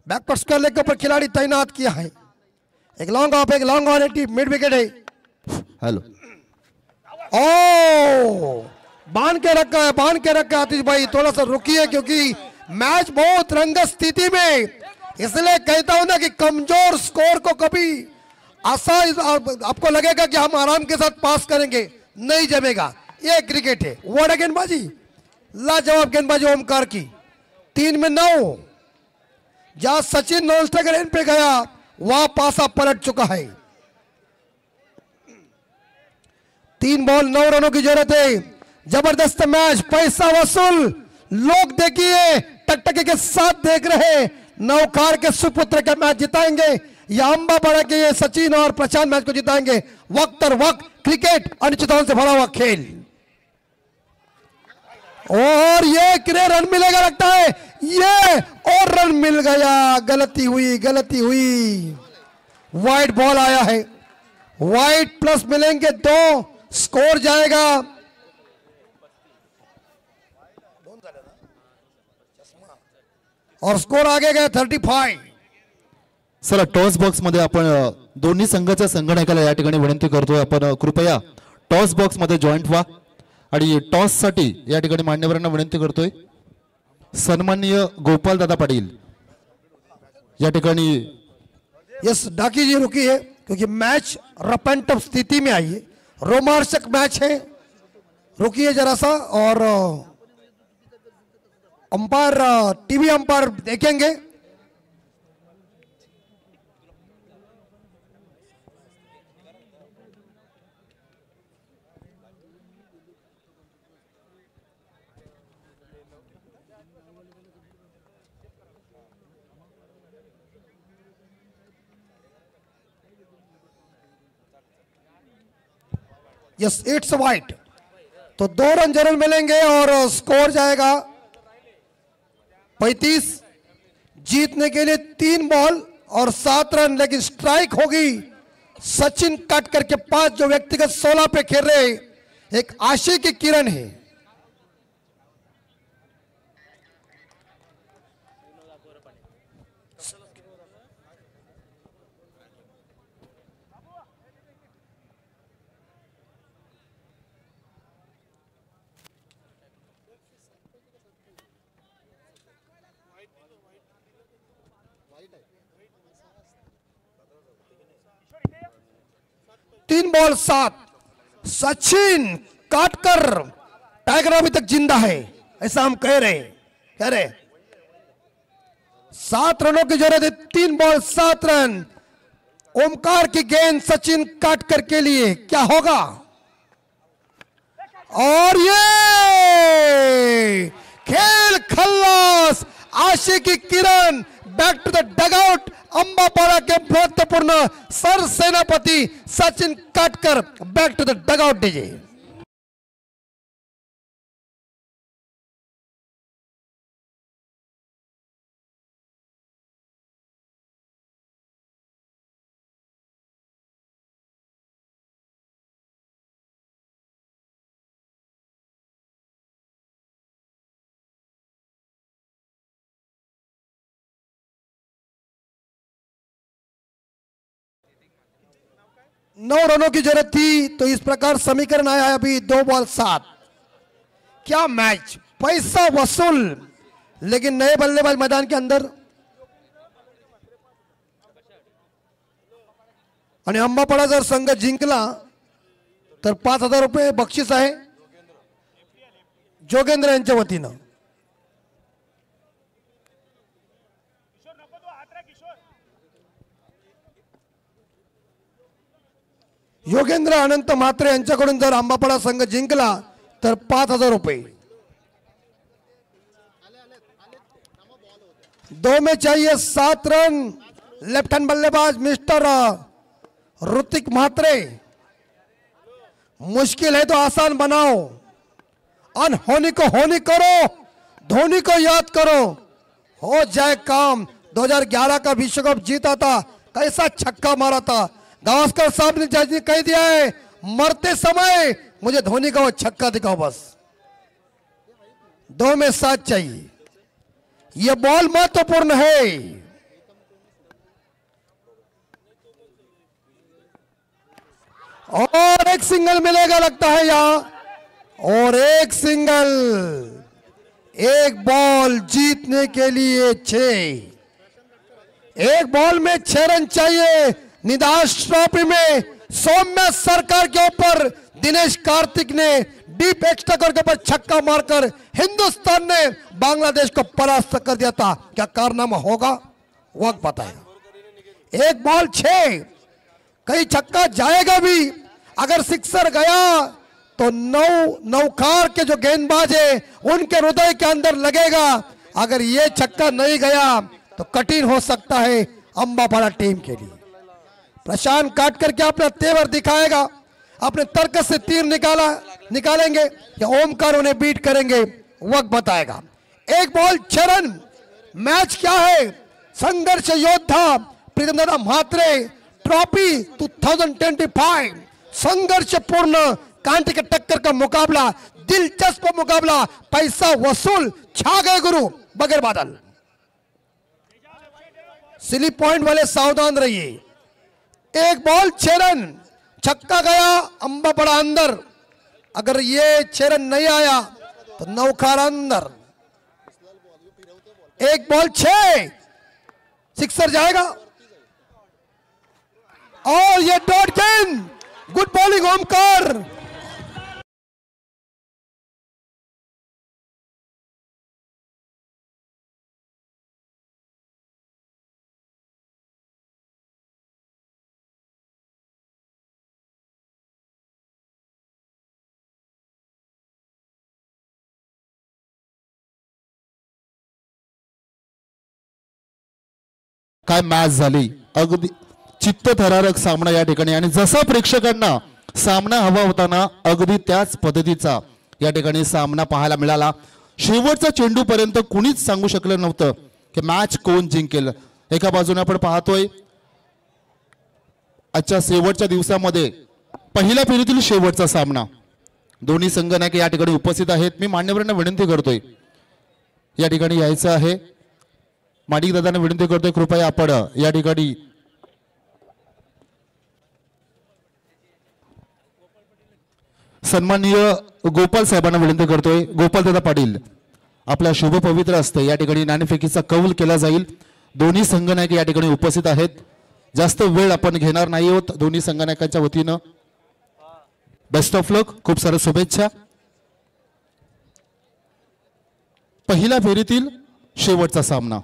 Backward square leg के ऊपर खिलाड़ी तैनात किया है। एक लॉन्ग ऑफ, एक लॉन्ग ऑन, मिड विकेट है। हेलो, ओ बांध के रखा है, बांध के रखा है। आतिश भाई थोड़ा सा रुकिए क्योंकि मैच बहुत रंगत स्थिति में, इसलिए कहता हूं ना कि कमजोर स्कोर को कभी आसान आपको लगेगा कि हम आराम के साथ पास करेंगे, नहीं जमेगा। ये क्रिकेट है। वोड़ा गेंदबाजी, लाजवाब गेंदबाजी ओमकार की। 3 में 9। जहां सचिन नॉन स्ट्राइकर एंड पे गया वहां पासा पलट चुका है। 3 बॉल 9 रनों की जरूरत है। जबरदस्त मैच, पैसा वसूल। लोग देखिए टकटके के साथ देख रहे, नौकार के सुपुत्र का मैच जिताएंगे या अंबा बड़ा के ये सचिन और प्रशांत मैच को जिताएंगे। वक्त और वक्त, क्रिकेट अनिश्चितताओं से भरा हुआ खेल। और ये कितने रन मिलेगा लगता है, ये और रन मिल गया। गलती हुई, गलती हुई। वाइड बॉल आया है, वाइड प्लस मिलेंगे 2, स्कोर जाएगा। और स्कोर आगे गए 35। चला टॉस बॉक्स मध्ये आपण दोन्ही संघाच्या संगणकाला या ठिकाणी विनंती करतोय, आपण कृपया टॉस बॉक्स मध्ये जॉईंट व्हा आणि टॉस साठी या ठिकाणी मान्यवरांना विनंती करतोय। सन्माननीय गोपाल दादा पाटील या ठिकाणी। यस डाकी जी रुकिए क्योंकि मैच रफ एंड टफ स्थिति में आई है, रोमांचक मैच है। रुकिए जरा सा और अंपायर, टीवी अंपायर देखेंगे। यस इट्स वाइट, तो 2 रन जरूर मिलेंगे और स्कोर जाएगा 35। जीतने के लिए 3 बॉल और 7 रन, लेकिन स्ट्राइक होगी सचिन काटकर के पास जो व्यक्तिगत 16 पे खेल रहे, एक आशय की किरण है। तीन बॉल 7। सचिन काटकर टाइगर अभी तक जिंदा है, ऐसा हम कह रहे 7 रनों की जरूरत है। 3 बॉल 7 रन। ओमकार की गेंद सचिन काटकर के लिए क्या होगा, और ये खेल खल्लास। आशी की Kiran back to the dugout. Ambapada के महत्वपूर्ण सर सेनापति Sachin Katkar back to the dugout DJ. 9 रनों की जरूरत थी, तो इस प्रकार समीकरण आया है अभी 2 बॉल 7। क्या मैच, पैसा वसूल, लेकिन नए बल्लेबाज मैदान के अंदर। आणि अंबापाडा जर संघ जिंकला तर 5,000 रुपये बक्षीस आहे जोगेंद्र यांच्या वतीनं। योगेंद्र अनंत म्हात्रे यांच्याकडून जर अंबापाडा संघ जिंकला तर 5,000 रुपये। 2 में चाहिए 7 रन। लेफ्ट हैंड बल्लेबाज मिस्टर ऋतिक म्हात्रे, मुश्किल है तो आसान बनाओ, अनहोनी को होनी करो, धोनी को याद करो, हो जाए काम। 2011 का विश्व कप जीता था, कैसा छक्का मारा था। गावस्कर साहब ने कह दिया है, मरते समय मुझे धोनी का वो छक्का दिखाओ बस। 2 में 7 चाहिए, यह बॉल महत्वपूर्ण है। और एक सिंगल मिलेगा लगता है यहां, और एक सिंगल। एक बॉल जीतने के लिए 6, एक बॉल में 6 रन चाहिए। निदाश ट्रॉफी में सौम्य सरकार के ऊपर दिनेश कार्तिक ने डीप एक्स्ट्रा के ऊपर छक्का मारकर हिंदुस्तान ने बांग्लादेश को परास्त कर दिया था। क्या कारनामा होगा, वक्त बताएगा। एक बॉल 6, कहीं छक्का जाएगा भी। अगर सिक्सर गया तो नौकार के जो गेंदबाज है उनके हृदय के अंदर लगेगा। अगर ये छक्का नहीं गया तो कठिन हो सकता है अंबापाड़ा टीम के लिए। प्रशांत काट करके अपना तेवर दिखाएगा, अपने तर्क से तीर निकालेंगे या ओमकार उन्हें बीट करेंगे, वक्त बताएगा। एक बॉल 6 रन। मैच क्या है, संघर्ष योद्धा प्रीतमदादा म्हात्रे ट्रॉफी 2025, संघर्षपूर्ण कांटे के टक्कर का मुकाबला, दिलचस्प मुकाबला, पैसा वसूल, छा गए गुरु बगैर बादल। स्लिप पॉइंट वाले सावधान रहिए। एक बॉल 6 रन, छक्का गया, अंबापाड़ा अंदर। अगर ये 6 रन नहीं आया तो नौखार अंदर। एक बॉल 6, सिक्सर जाएगा और ये डॉट गेंद। Good bowling Omkar. काय मॅच झाली, अगदी चित्तथरारक सामना या ठिकाणी। आणि जसा प्रेक्षकांना सामना हवा होता ना, अगदी त्याच पद्धतीचा या ठिकाणी सामना पाहायला मिळाला। शेवटचा चेंडू पर्यंत कुणीच सांगू शकलं नव्हतं की मॅच कोण जिंकेल। एका बाजूने आपण पाहतोय आजच्या शेवटच्या दिवसामध्ये पहिल्या फेरीतील शेवटचा सामना, दोन्ही संघ नायक या ठिकाणी उपस्थित आहेत। मी मान्यवरांना विनंती करतोय या ठिकाणी यायचं आहे। माडिक दादांना विनंती करतोय कृपया आपण या ठिकाणी सन्माननीय गोपाल साहेबांना विनंती करतोय। गोपाल दादा पाटील, आपला शुभ पवित्र असते या ठिकाणी नाणेफेकीचा कौल केला जाईल। दोन्ही संघनायक या ठिकाणी उपस्थित आहेत। जास्त वेळ आपण घेणार नाही आहोत। दोन्ही संघनायकांच्या वतीनं बेस्ट ऑफ लक, खूप साऱ्या शुभेच्छा। पहिल्या फेरीतील शेवटचा सामना।